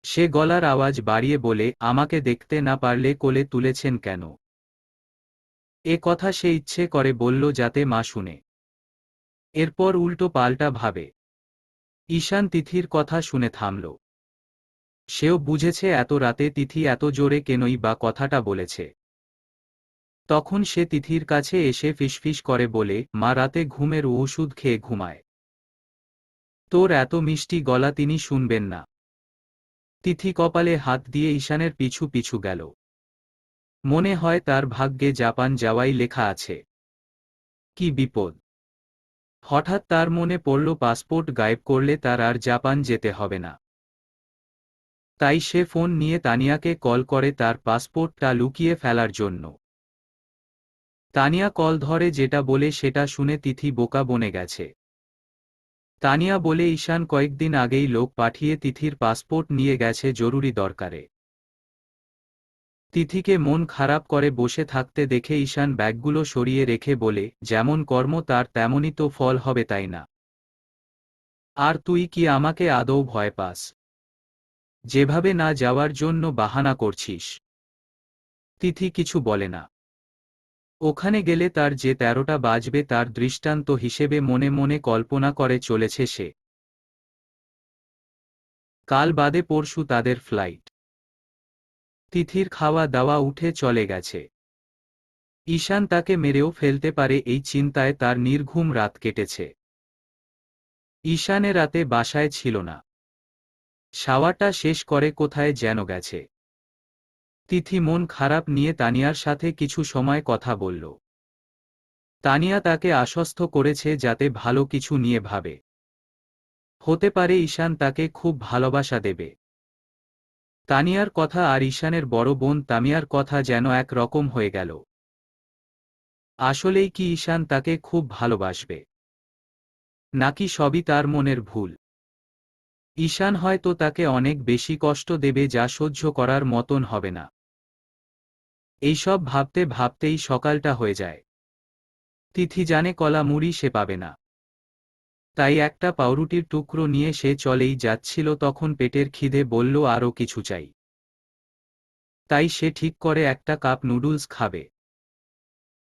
সে গলার আওয়াজ বাড়িয়ে বলে, আমাকে দেখতে না পারলে কোলে তুলেছেন কেন? এ কথা সে ইচ্ছে করে বলল যাতে মা শুনে। এরপর উল্টো পাল্টা ভাবে। ঈশান তিথির কথা শুনে থামল। সেও বুঝেছে এত রাতে তিথি এত জোরে কেনই বা কথাটা বলেছে। তখন সে তিথির কাছে এসে ফিসফিস করে বলে, মা রাতে ঘুমের ওষুধ খেয়ে ঘুমায়। তোর এত মিষ্টি গলা তিনি শুনবেন না। তিথি কপালে হাত দিয়ে ঈশানের পিছু পিছু গেল। মনে হয় তার ভাগ্যে জাপান যাওয়াই লেখা আছে। কি বিপদ! হঠাৎ তার মনে পড়ল পাসপোর্ট গায়েব করলে তার আর জাপান যেতে হবে না। তাই সে ফোন নিয়ে তানিয়াকে কল করে তার পাসপোর্টটা লুকিয়ে ফেলার জন্য। তানিয়া কল ধরে, যেটা বলে সেটা শুনে তিথি বোকা বনে গেছে। তানিয়া বলে ঈশান কয়েকদিন আগেই লোক পাঠিয়ে তিথির পাসপোর্ট নিয়ে গেছে জরুরি দরকারে। তিথিকে মন খারাপ করে বসে থাকতে দেখে ঈশান ব্যাগগুলো সরিয়ে রেখে বলে, যেমন কর্ম তার তেমনই তো ফল হবে, তাই না? আর তুই কি আমাকে আদৌ ভয় পাস? যেভাবে না যাওয়ার জন্য বাহানা করছিস। তিথি কিছু বলে না। ওখানে গেলে তার যে 13টা বাজবে তার দৃষ্টান্ত হিসেবে মনে মনে কল্পনা করে চলেছে সে। কাল বাদে পরশু তাদের ফ্লাইট। তিথির খাওয়া দাওয়া উঠে চলে গেছে। ঈশান তাকে মেরেও ফেলতে পারে এই চিন্তায় তার নির্ঘুম রাত কেটেছে। ঈশানে রাতে বাসায় ছিল না। শাওয়ারটা শেষ করে কোথায় যেন গেছে। তিথি মন খারাপ নিয়ে তানিয়ার সাথে কিছু সময় কথা বলল। তানিয়া তাকে আশ্বস্ত করেছে যাতে ভালো কিছু নিয়ে ভাবে। হতে পারে ঈশান তাকে খুব ভালোবাসা দেবে। তানিয়ার কথা আর ঈশানের বড় বোন তামিয়ার কথা যেন এক রকম হয়ে গেল। আসলেই কি ঈশান তাকে খুব ভালোবাসবে, নাকি সবই তার মনের ভুল? ঈশান হয়তো তাকে অনেক বেশি কষ্ট দেবে যা সহ্য করার মতন হবে না। এইসব ভাবতে ভাবতেই সকালটা হয়ে যায়। তিথি জানে কলা মুড়ি সে পাবে না, তাই একটা পাউরুটির টুকরো নিয়ে সে চলেই যাচ্ছিল তখন পেটের খিদে বলল আরও কিছু চাই। তাই সে ঠিক করে একটা কাপ নুডলস খাবে।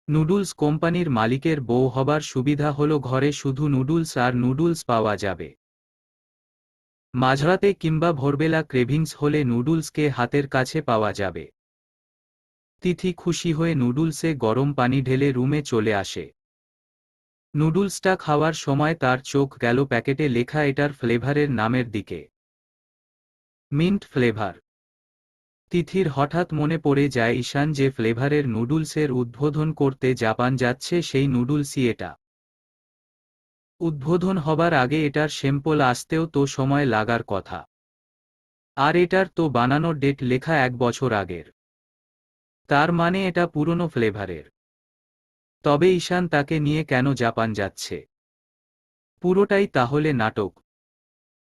নুডলস কোম্পানির মালিকের বউ হবার সুবিধা হলো ঘরে শুধু নুডলস আর নুডলস পাওয়া যাবে। মাঝরাতে কিংবা ভোরবেলা ক্রেভিংস হলে নুডলসকে হাতের কাছে পাওয়া যাবে। তিথি খুশি হয়ে নুডলসে গরম পানি ঢেলে রুমে চলে আসে। নুডলসটা খাওয়ার সময় তার চোখ গেল প্যাকেটে লেখা এটার ফ্লেভারের নামের দিকে, মিন্ট ফ্লেভার। তিথির হঠাৎ মনে পড়ে যায় ঈশান যে ফ্লেভারের নুডলসের উদ্বোধন করতে জাপান যাচ্ছে সেই নুডলসই এটা। উদ্বোধন হবার আগে এটার স্যাম্পল আসতেও তো সময় লাগার কথা, আর এটার তো বানানোর ডেট লেখা 1 বছর আগের। তার মানে এটা পুরনো ফ্লেভারের। তবে ঈশান তাকে নিয়ে কেন জাপান যাচ্ছে? পুরোটাই তাহলে নাটক।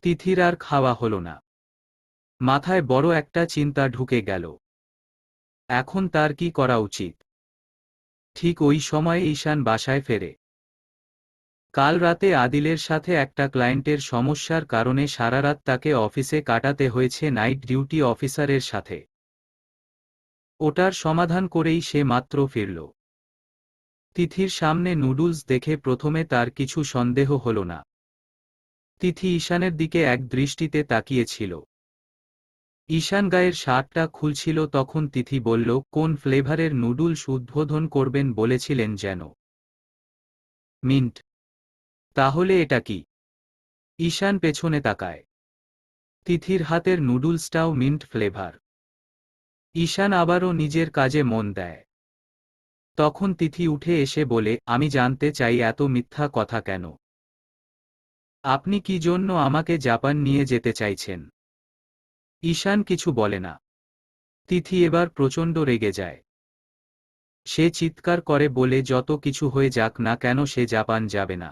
তিথির আর খাওয়া হলো না। মাথায় বড় একটা চিন্তা ঢুকে গেল। এখন তার কি করা উচিত? ঠিক ওই সময় ঈশান বাসায় ফেরে। কাল রাতে আদিলের সাথে একটা ক্লায়েন্টের সমস্যার কারণে সারারাত তাকে অফিসে কাটাতে হয়েছে নাইট ডিউটি অফিসারের সাথে। ওটার সমাধান করেই সে মাত্র ফিরল। তিথির সামনে নুডলস দেখে প্রথমে তার কিছু সন্দেহ হল না। তিথি ঈশানের দিকে এক দৃষ্টিতে তাকিয়েছিল। ঈশান গায়ের শার্টটা খুলছিল তখন তিথি বলল, কোন ফ্লেভারের নুডলস উদ্বোধন করবেন বলেছিলেন যেন? মিন্ট। তাহলে এটা কি? ঈশান পেছনে তাকায়। তিথির হাতের নুডলসটাও মিন্ট ফ্লেভার। ঈশান আবারও নিজের কাজে মন দেয়। তখন তিথি উঠে এসে বলে, আমি জানতে চাই এত মিথ্যা কথা কেন? আপনি কি জন্য আমাকে জাপান নিয়ে যেতে চাইছেন? ঈশান কিছু বলে না। তিথি এবার প্রচণ্ড রেগে যায়। সে চিৎকার করে বলে, যত কিছু হয়ে যাক না কেন সে জাপান যাবে না।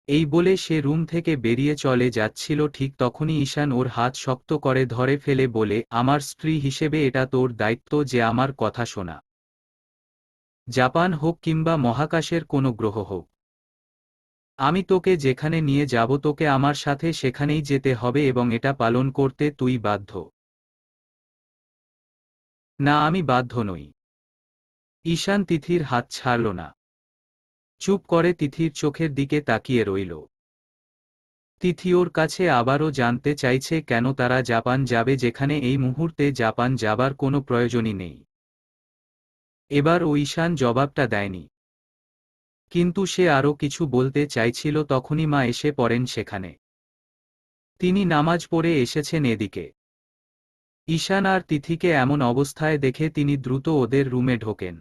এই বলে সে রুম থেকে বেরিয়ে চলে যাচ্ছিল ঠিক তখনই ঈশান ওর হাত শক্ত করে ধরে ফেলে বলে, আমার স্ত্রী হিসেবে এটা তোর দায়িত্ব যে আমার কথা শোনা। জাপান হোক কিংবা মহাকাশের কোনো গ্রহ হোক, আমি তোকে যেখানে নিয়ে যাব তোকে আমার সাথে সেখানেই যেতে হবে এবং এটা পালন করতে তুই বাধ্য। না, আমি বাধ্য নই। ঈশান তিথির হাত ছাড়ল না। চুপ করে তিথির চোখের দিকে তাকিয়ে রইল। তিথি ওর কাছে আবারও জানতে চাইছে কেন তারা জাপান যাবে যেখানে এই মুহূর্তে জাপান যাবার কোনো প্রয়োজনই নেই। এবার ও ঈশান জবাবটা দেয়নি। কিন্তু সে আরও কিছু বলতে চাইছিল তখনই মা এসে পড়েন সেখানে। তিনি নামাজ পড়ে এসেছেন এদিকে। ঈশান আর তিথিকে এমন অবস্থায় দেখে তিনি দ্রুত ওদের রুমে ঢোকেন।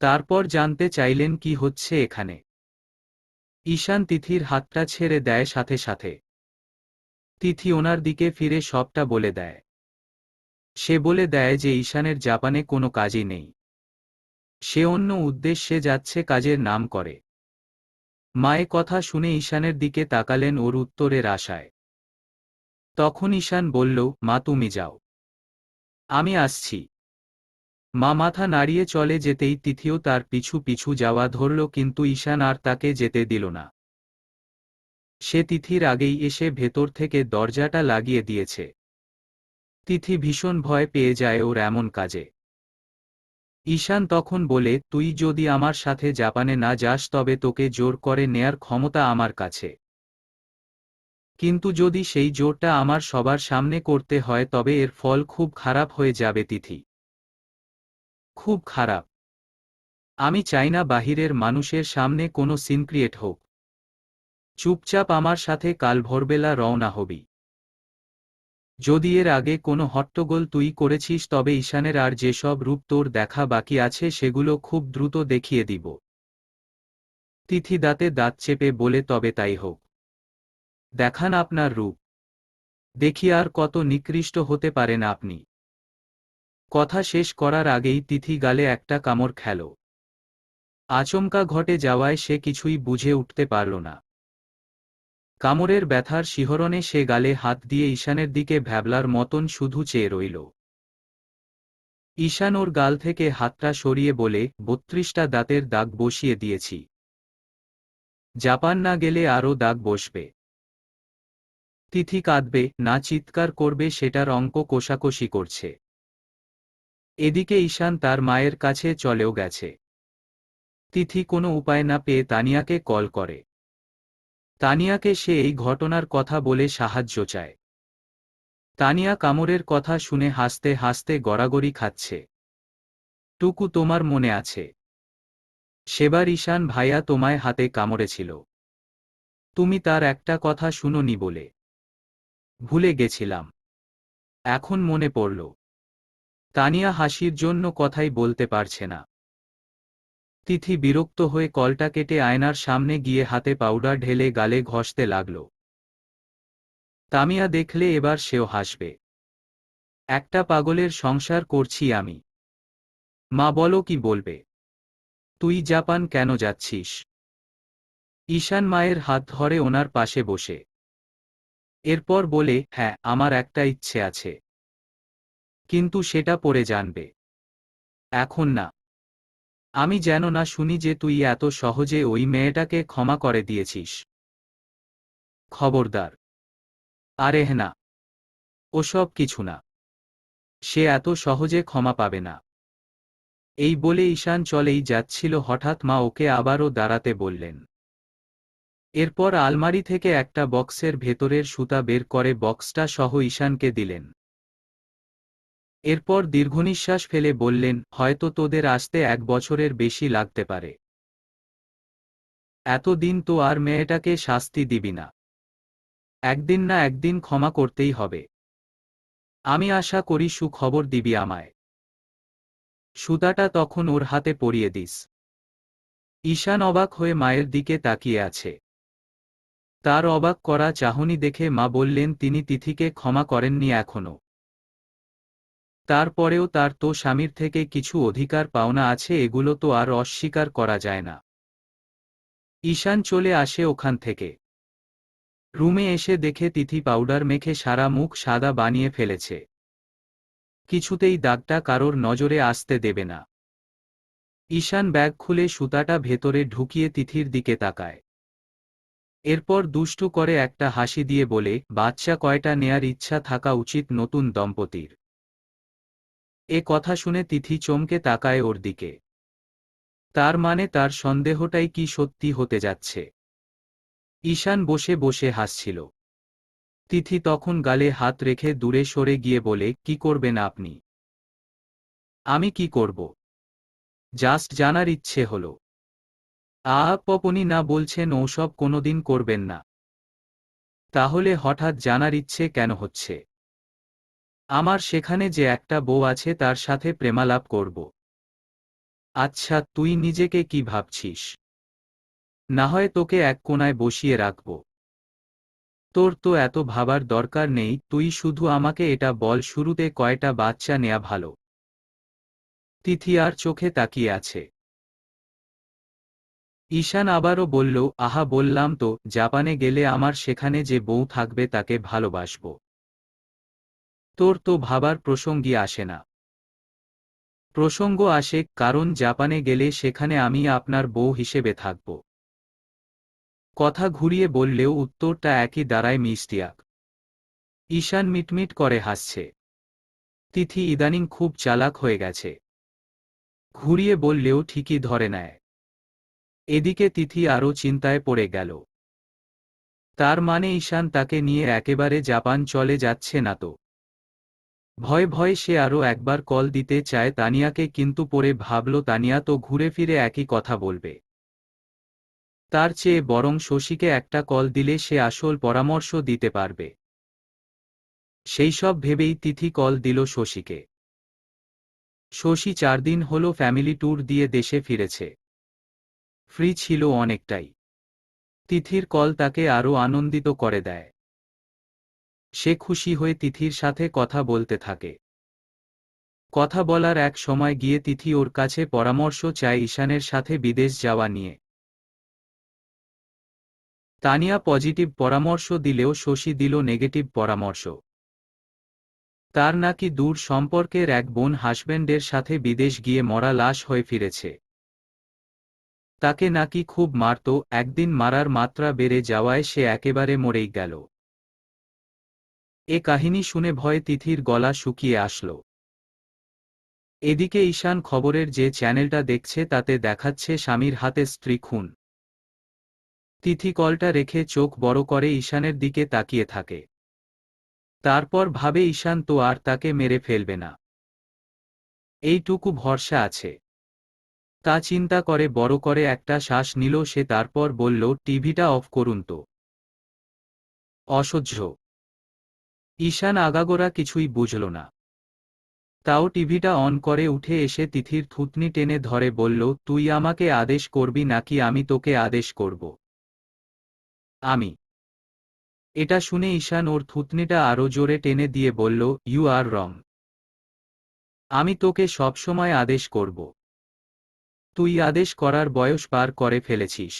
তারপর জানতে চাইলেন কি হচ্ছে এখানে। ঈশান তিথির হাতটা ছেড়ে দেয় সাথে সাথে। তিথি ওনার দিকে ফিরে সবটা বলে দেয়। সে বলে দেয় যে ঈশানের জাপানে কোনো কাজই নেই। সে অন্য উদ্দেশ্যে যাচ্ছে কাজের নাম করে। মায়ের কথা শুনে ঈশানের দিকে তাকালেন ওর উত্তরের আশায়। তখন ঈশান বলল, মা তুমি যাও, আমি আসছি। মা মাথা নাড়িয়ে চলে যেতেই তিথিও তার পিছু পিছু যাওয়া ধরল কিন্তু ঈশান আর তাকে যেতে দিল না। সে তিথির আগেই এসে ভেতর থেকে দরজাটা লাগিয়ে দিয়েছে। তিথি ভীষণ ভয় পেয়ে যায় ওর এমন কাজে। ঈশান তখন বলে, তুই যদি আমার সাথে জাপানে না যাস তবে তোকে জোর করে নেয়ার ক্ষমতা আমার কাছে। কিন্তু যদি সেই জোরটা আমার সবার সামনে করতে হয় তবে এর ফল খুব খারাপ হয়ে যাবে তিথি। খুব খারাপ। আমি চাই না বাহিরের মানুষের সামনে কোনো সিন ক্রিয়েট হোক। চুপচাপ আমার সাথে কাল ভোরবেলা রওনা হবি। যদি এর আগে কোনো হট্টগোল তুই করেছিস তবে ঈশানের আর যেসব রূপ তোর দেখা বাকি আছে সেগুলো খুব দ্রুত দেখিয়ে দিব। তিথি দাঁতে দাঁত চেপে বলে তবে তাই হোক। দেখান আপনার রূপ। দেখি আর কত নিকৃষ্ট হতে পারেন আপনি। কথা শেষ করার আগেই তিথি গালে একটা কামড় খেল। আচমকা ঘটে যাওয়ায় সে কিছুই বুঝে উঠতে পারল না। কামড়ের ব্যথার শিহরণে সে গালে হাত দিয়ে ঈশানের দিকে ভ্যাবলার মতন শুধু চেয়ে রইল। ঈশান ওর গাল থেকে হাতটা সরিয়ে বলে ৩২টা দাঁতের দাগ বসিয়ে দিয়েছি। জাপান না গেলে আরও দাগ বসবে। তিথি কাঁদবে না চিৎকার করবে সেটার অঙ্ক কষাকষি করছে। এদিকে ঈশান তার মায়ের কাছে চলেও গেছে। তিথি কোনো উপায় না পেয়ে তানিয়াকে কল করে। তানিয়াকে সে এই ঘটনার কথা বলে সাহায্য চায়। তানিয়া কামড়ের কথা শুনে হাসতে হাসতে গড়াগড়ি খাচ্ছে। টুকু তোমার মনে আছে? সেবার ঈশান ভাইয়া তোমায় হাতে কামড়েছিল। তুমি তার একটা কথা শুনোনি বলে। ভুলে গেছিলাম। এখন মনে পড়ল। তানিয়া হাসির জন্য কথাই বলতে পারছে না। তিথি বিরক্ত হয়ে কলটা কেটে আয়নার সামনে গিয়ে হাতে পাউডার ঢেলে গালে ঘষতে লাগল। তামিয়া দেখলে এবার সেও হাসবে। একটা পাগলের সংসার করছি আমি। মা বলো কি বলবে? তুই জাপান কেন যাচ্ছিস? ঈশান মায়ের হাত ধরে ওনার পাশে বসে। এরপর বলে হ্যাঁ আমার একটা ইচ্ছে আছে। কিন্তু সেটা পরে জানবে। এখন না। আমি যেন না শুনি যে তুই এত সহজে ওই মেয়েটাকে ক্ষমা করে দিয়েছিস। খবরদার। আরে না। ওসব কিছু না। সে এত সহজে ক্ষমা পাবে না। এই বলে ঈশান চলেই যাচ্ছিল হঠাৎ মা ওকে আবারও দাঁড়াতে বললেন। এরপর আলমারি থেকে একটা বক্সের ভেতরের সুতা বের করে বক্সটা সহ ঈশানকে দিলেন। এরপর দীর্ঘনিশ্বাস ফেলে বললেন হয়তো তোদের আসতে ১ বছরের বেশি লাগতে পারে। এতদিন তো আর মেয়েটাকে শাস্তি দিবি না। একদিন না একদিন ক্ষমা করতেই হবে। আমি আশা করি সুখবর দিবি আমায়। সুতাটা তখন ওর হাতে পরিয়ে দিস। ঈশান অবাক হয়ে মায়ের দিকে তাকিয়ে আছে। তার অবাক করা চাহনি দেখে মা বললেন তিনি তিথিকে ক্ষমা করেননি এখনো। তারপরেও তার তো স্বামীর থেকে কিছু অধিকার পাওনা আছে, এগুলো তো আর অস্বীকার করা যায় না। ঈশান চলে আসে ওখান থেকে। রুমে এসে দেখে তিথি পাউডার মেখে সারা মুখ সাদা বানিয়ে ফেলেছে। কিছুতেই দাগটা কারোর নজরে আসতে দেবে না। ঈশান ব্যাগ খুলে সুতাটা ভেতরে ঢুকিয়ে তিথির দিকে তাকায়। এরপর দুষ্টু করে একটা হাসি দিয়ে বলে বাচ্চা কয়টা নেয়ার ইচ্ছা থাকা উচিত নতুন দম্পতির। এ কথা শুনে তিথি চমকে তাকায় ওর দিকে। তার মানে তার সন্দেহটাই কি সত্যি হতে যাচ্ছে? ঈশান বসে বসে হাসছিল। তিথি তখন গালে হাত রেখে দূরে সরে গিয়ে বলে কি করবেন আপনি? আমি কি করব? জাস্ট জানার ইচ্ছে হলো। পপনি না বলছেন ওসব কোনোদিন করবেন না। তাহলে হঠাৎ জানার ইচ্ছে কেন হচ্ছে? আমার সেখানে যে একটা বউ আছে তার সাথে প্রেমালাপ করব। আচ্ছা তুই নিজেকে কি ভাবছিস? না হয় তোকে এক কোণায় বসিয়ে রাখব। তোর তো এত ভাবার দরকার নেই, তুই শুধু আমাকে এটা বল শুরুতে কয়টা বাচ্চা নেয়া ভালো? তিথি আর চোখে তাকিয়ে আছে। ঈশান আবারও বলল আহা বললাম তো জাপানে গেলে আমার সেখানে যে বউ থাকবে তাকে ভালোবাসব। তোর তো ভাবার প্রসঙ্গই আসে না। প্রসঙ্গ আসে কারণ জাপানে গেলে সেখানে আমি আপনার বউ হিসেবে থাকব। কথা ঘুরিয়ে বললেও উত্তরটা একই দাঁড়ায় মিষ্টিয়াক। ঈশান মিটমিট করে হাসছে। তিথি ইদানিং খুব চালাক হয়ে গেছে। ঘুরিয়ে বললেও ঠিকই ধরে নেয়। এদিকে তিথি আরও চিন্তায় পড়ে গেল। তার মানে ঈশান তাকে নিয়ে একেবারে জাপান চলে যাচ্ছে না তো? ভয়ে ভয়ে সে আরও একবার কল দিতে চায় তানিয়াকে, কিন্তু পরে ভাবল তানিয়া তো ঘুরে ফিরে একই কথা বলবে। তার চেয়ে বরং শশীকে একটা কল দিলে সে আসল পরামর্শ দিতে পারবে। সেই সব ভেবেই তিথি কল দিল শশীকে। শশী 4 দিন হলো ফ্যামিলি ট্যুর দিয়ে দেশে ফিরেছে। ফ্রি ছিল অনেকটাই। তিথির কল তাকে আরও আনন্দিত করে দেয়। সে খুশি হয়ে তিথির সাথে কথা বলতে থাকে। কথা বলার এক সময় গিয়ে তিথি ওর কাছে পরামর্শ চায় ঈশানের সাথে বিদেশ যাওয়া নিয়ে। তানিয়া পজিটিভ পরামর্শ দিলেও শশী দিল নেগেটিভ পরামর্শ। তার নাকি দূর সম্পর্কের এক বোন হাজব্যান্ডের সাথে বিদেশ গিয়ে মরা লাশ হয়ে ফিরেছে। তাকে নাকি খুব মারত, একদিন মারার মাত্রা বেড়ে যাওয়ায় সে একেবারে মরেই গেল। এ কাহিনী শুনে ভয়ে তিথির গলা শুকিয়ে আসল। এদিকে ঈশান খবরের যে চ্যানেলটা দেখছে তাতে দেখাচ্ছে স্বামীর হাতে স্ত্রী খুন। তিথি কলটা রেখে চোখ বড় করে ঈশানের দিকে তাকিয়ে থাকে। তারপর ভাবে ঈশান তো আর তাকে মেরে ফেলবে না, এইটুকু ভরসা আছে। তা চিন্তা করে বড় করে একটা শ্বাস নিল সে, তারপর বলল, টিভিটা অফ করুন তো। অসহ্য। ঈশান আগাগোড়া কিছুই বুঝল না, তাও টিভিটা অন করে উঠে এসে তিথির থুতনি টেনে ধরে বলল, তুই আমাকে আদেশ করবি নাকি আমি তোকে আদেশ করব? আমি। এটা শুনে ঈশান ওর থুতনিটা আরো জোরে টেনে দিয়ে বলল, ইউ আর রং। আমি তোকে সবসময় আদেশ করব। তুই আদেশ করার বয়স পার করে ফেলেছিস।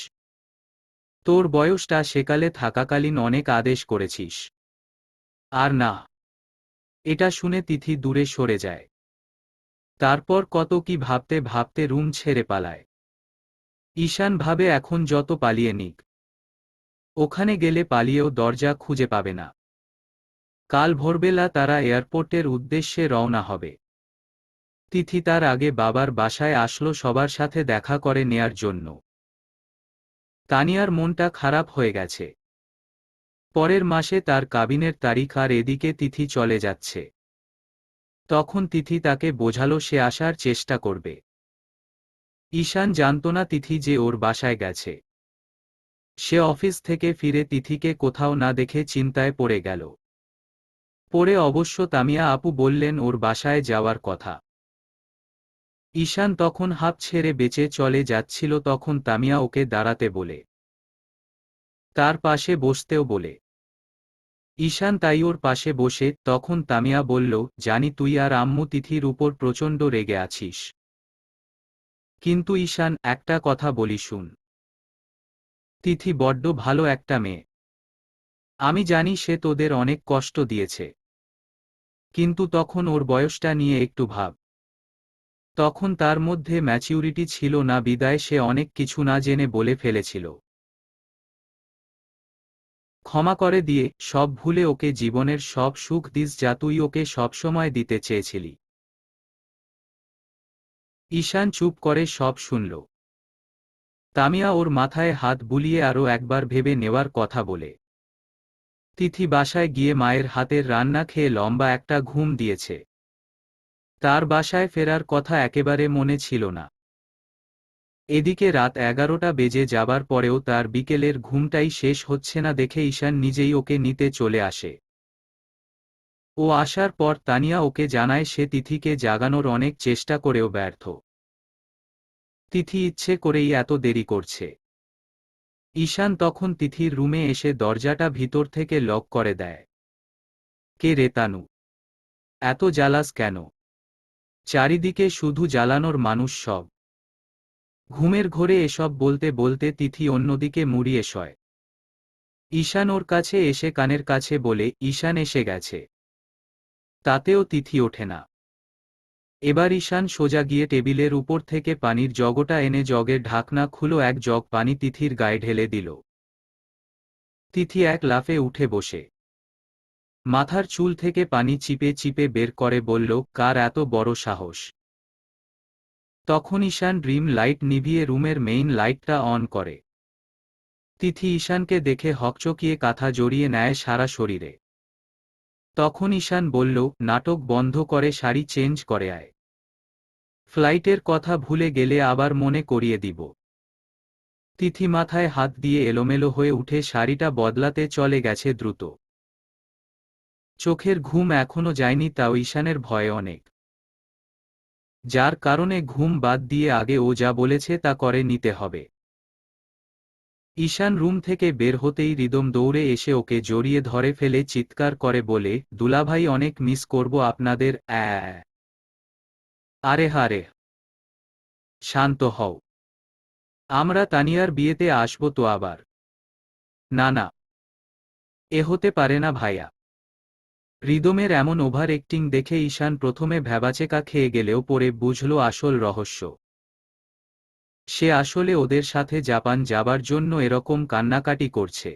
তোর বয়সটা সেকালে থাকাকালীন অনেক আদেশ করেছিস। আর না। এটা শুনে তিথি দূরে সরে যায়। তারপর কত কি ভাবতে ভাবতে রুম ছেড়ে পালায়। ঈশান ভাবে এখন যত পালিয়ে নিক, ওখানে গেলে পালিয়েও দরজা খুঁজে পাবে না। কাল ভোরবেলা তারা এয়ারপোর্টের উদ্দেশ্যে রওনা হবে। তিথি তার আগে বাবার বাসায় আসলো সবার সাথে দেখা করে নেয়ার জন্য। তানিয়ার মনটা খারাপ হয়ে গেছে। পরের মাসে তার কাবিনের তারিখ, আর এদিকে তিথি চলে যাচ্ছে। তখন তিথি তাকে বোঝালো সে আসার চেষ্টা করবে। ঈশান জানত না তিথি যে ওর বাসায় গেছে। সে অফিস থেকে ফিরে তিথিকে কোথাও না দেখে চিন্তায় পড়ে গেল। পরে অবশ্য তামিয়া আপু বললেন ওর বাসায় যাওয়ার কথা। ঈশান তখন হাঁপ ছেড়ে বেঁচে চলে যাচ্ছিল, তখন তামিয়া ওকে দাঁড়াতে বলে, তার পাশে বসতেও বলে। ঈশান তাই ওর পাশে বসে। তখন তামিয়া বলল, জানি তুই আর আম্মু তিথির উপর প্রচণ্ড রেগে আছিস, কিন্তু ঈশান, একটা কথা বলি শুন। তিথি বড্ড ভালো একটা মেয়ে। আমি জানি সে তোদের অনেক কষ্ট দিয়েছে, কিন্তু তখন ওর বয়সটা নিয়ে একটু ভাব। তখন তার মধ্যে ম্যাচিউরিটি ছিল না বিদায় সে অনেক কিছু না জেনে বলে ফেলেছিল। ক্ষমা করে দিয়ে সব ভুলে ওকে জীবনের সব সুখ দিস যা তুই ওকে সবসময় দিতে চেয়েছিলি। ঈশান চুপ করে সব শুনল। তামিয়া ওর মাথায় হাত বুলিয়ে আরও একবার ভেবে নেওয়ার কথা বলে। তিথি বাসায় গিয়ে মায়ের হাতের রান্না খেয়ে লম্বা একটা ঘুম দিয়েছে। তার বাসায় ফেরার কথা একেবারে মনে ছিল না। এদিকে রাত 11টা বেজে যাবার পরেও তার বিকেলের ঘুমটাই শেষ হচ্ছে না দেখে ঈশান নিজেই ওকে নিতে চলে আসে। ও আসার পর তানিয়া ওকে জানায় সে তিথিকে জাগানোর অনেক চেষ্টা করেও ব্যর্থ। তিথি ইচ্ছে করেই এত দেরি করছে। ঈশান তখন তিথির রুমে এসে দরজাটা ভিতর থেকে লক করে দেয়। কে রে তানু? এত জ্বালাস কেন? চারিদিকে শুধু জ্বালানোর মানুষ সব। ঘুমের ঘোরে এসব বলতে বলতে তিথি অন্যদিকে মুড়িয়ে শয়। ঈশান ওর কাছে এসে কানের কাছে বলে, ঈশান এসে গেছে। তাতেও তিথি ওঠে না। এবার ঈশান সোজা গিয়ে টেবিলের উপর থেকে পানির জগটা এনে জগের ঢাকনা খুলো এক জগ পানি তিথির গায়ে ঢেলে দিল। তিথি এক লাফে উঠে বসে মাথার চুল থেকে পানি চিপে চিপে বের করে বলল, কার এত বড় সাহস? তখন ঈশান ড্রিম লাইট নিভিয়ে রুমের মেইন লাইটটা অন করে। তিথি ঈশানকে দেখে হকচকিয়ে কাঁথা জড়িয়ে নেয় সারা শরীরে। তখন ঈশান বলল, নাটক বন্ধ করে শাড়ি চেঞ্জ করে আয়। ফ্লাইটের কথা ভুলে গেলে আবার মনে করিয়ে দিব। তিথি মাথায় হাত দিয়ে এলোমেলো হয়ে উঠে শাড়িটা বদলাতে চলে গেছে দ্রুত। চোখের ঘুম এখনো যায়নি, তাও ঈশানের ভয়ে অনেক, যার কারণে ঘুম বাদ দিয়ে আগে ও যা বলেছে তা করে নিতে হবে। ঈশান রুম থেকে বের হতেই রিদম দৌড়ে এসে ওকে জড়িয়ে ধরে ফেলে চিৎকার করে বলে, দুলাভাই অনেক মিস করব আপনাদের। আরে হারে, শান্ত হও, আমরা তানিয়ার বিয়েতে আসবো তো আবার। না না, এ হতে পারে না ভাইয়া। রিদমের এমন ওভার অ্যাক্টিং দেখে ঈশান প্রথমে ভ্যাবাচেকা খেয়ে গেলেও পরে বুঝল আসল রহস্য। সে আসলে ওদের সাথে জাপান যাবার জন্য এরকম কান্নাকাটি করছে।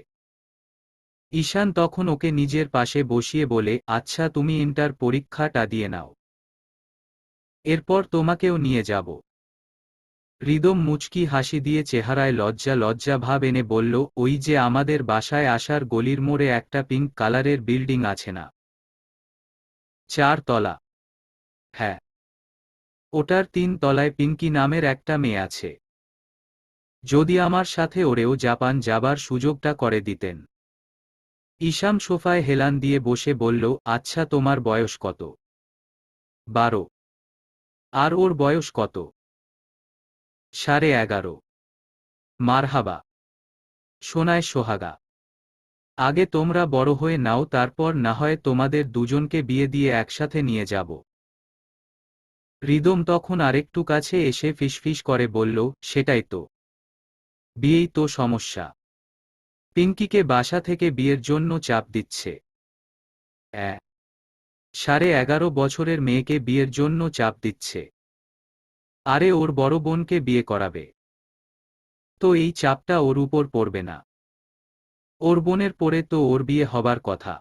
ঈশান তখন ওকে নিজের পাশে বসিয়ে বলে, আচ্ছা তুমি ইন্টার পরীক্ষাটা দিয়ে নাও, এরপর তোমাকেও নিয়ে যাব। রিদম মুচকি হাসি দিয়ে চেহারায় লজ্জা লজ্জা ভাব এনে বলল, ওই যে আমাদের বাসায় আসার গলির মোড়ে একটা পিঙ্ক কালারের বিল্ডিং আছে না, 4 তলা? হ্যাঁ, ওটার 3 তলায় পিঙ্কি নামের একটা মেয়ে আছে। যদি আমার সাথে ওরেও জাপান যাবার সুযোগটা করে দিতেন। ঈশান সোফায় হেলান দিয়ে বসে বলল, আচ্ছা তোমার বয়স কত? 12। আর ওর বয়স কত? 11.5। মারহাবা, সোনায় সোহাগা। আগে তোমরা বড় হয়ে নাও, তারপর না হয় তোমাদের দুজনকে বিয়ে দিয়ে একসাথে নিয়ে যাব। রিদম তখন আরেকটু কাছে এসে ফিসফিস করে বলল, সেটাই তো, বিয়েই তো সমস্যা। পিঙ্কিকে বাসা থেকে বিয়ের জন্য চাপ দিচ্ছে। 11.5 বছরের মেয়েকে বিয়ের জন্য চাপ দিচ্ছে। আরে ওর বড় বোনকে বিয়ে করাবে, তো এই চাপটা ওর উপর পড়বে না? ওর বোনের পরে তো ওর বিয়ে হবার কথা।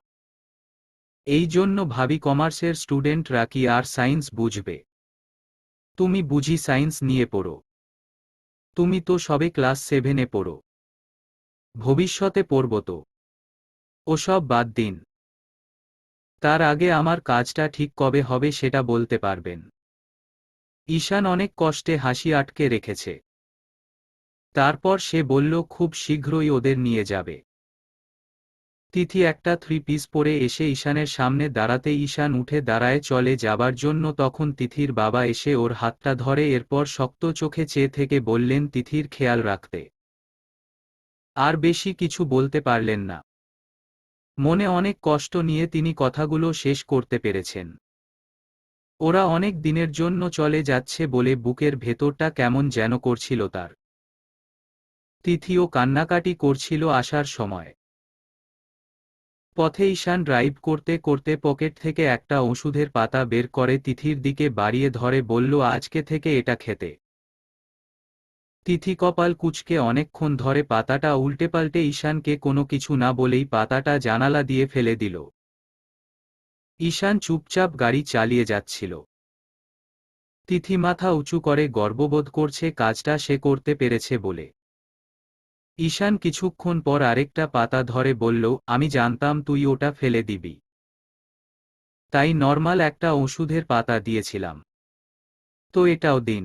এই জন্য ভাবি কমার্সের স্টুডেন্টরা কি আর সায়েন্স বুঝবে? তুমি বুঝি সায়েন্স নিয়ে পড়ো? তুমি তো সবে ক্লাস 7-এ পড়ো। ভবিষ্যতে পড়ব তো। ওসব বাদ দিন, তার আগে আমার কাজটা ঠিক কবে হবে সেটা বলতে পারবেন? ঈশান অনেক কষ্টে হাসি আটকে রেখেছে। তারপর সে বলল, খুব শীঘ্রই ওদের নিয়ে যাবে। তিথি একটা 3 পিস পরে এসে ঈশানের সামনে দাঁড়াতে ঈশান উঠে দাঁড়ায় চলে যাবার জন্য, তখন তিথির বাবা এসে ওর হাতটা ধরে, এরপর শক্ত চোখে চেয়ে থেকে বললেন তিথির খেয়াল রাখতে। আর বেশি কিছু বলতে পারলেন না। মনে অনেক কষ্ট নিয়ে তিনি কথাগুলো শেষ করতে পেরেছেন। ওরা অনেক দিনের জন্য চলে যাচ্ছে বলে বুকের ভেতরটা কেমন যেন করছিল তার। তিথিও কান্নাকাটি করছিল আসার সময়। পথে ঈশান ড্রাইভ করতে করতে পকেট থেকে একটা ওষুধের পাতা বের করে তিথির দিকে বাড়িয়ে ধরে বলল, আজকে থেকে এটা খেতে। তিথি কপাল কুঁচকে অনেকক্ষণ ধরে পাতাটা উল্টেপাল্টে ঈশানকে কোনো কিছু না বলেই পাতাটা জানালা দিয়ে ফেলে দিল। ঈশান চুপচাপ গাড়ি চালিয়ে যাচ্ছিল। তিথি মাথা উঁচু করে গর্ববোধ করছে কাজটা সে করতে পেরেছে বলে। ঈশান কিছুক্ষণ পর আরেকটা পাতা ধরে বলল, আমি জানতাম তুই ওটা ফেলে দিবি, তাই নর্মাল একটা ওষুধের পাতা দিয়েছিলাম। তো এটাও দিন।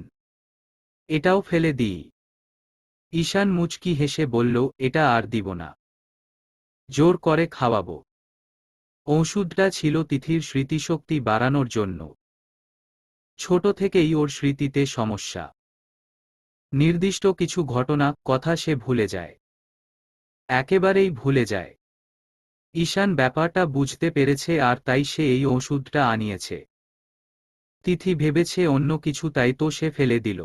এটাও ফেলে দিই? ঈশান মুচকি হেসে বলল, এটা আর দিব না, জোর করে খাওয়াবো। ওষুধটা ছিল তিথির স্মৃতিশক্তি বাড়ানোর জন্য। ছোট থেকেই ওর স্মৃতিতে সমস্যা। নির্দিষ্ট কিছু ঘটনা, কথা সে ভুলে যায়, একেবারেই ভুলে যায়। ঈশান ব্যাপারটা বুঝতে পেরেছে আর তাই সে এই ওষুধটা আনিয়েছে। তিথি ভেবেছে অন্য কিছু, তাই তো সে ফেলে দিল।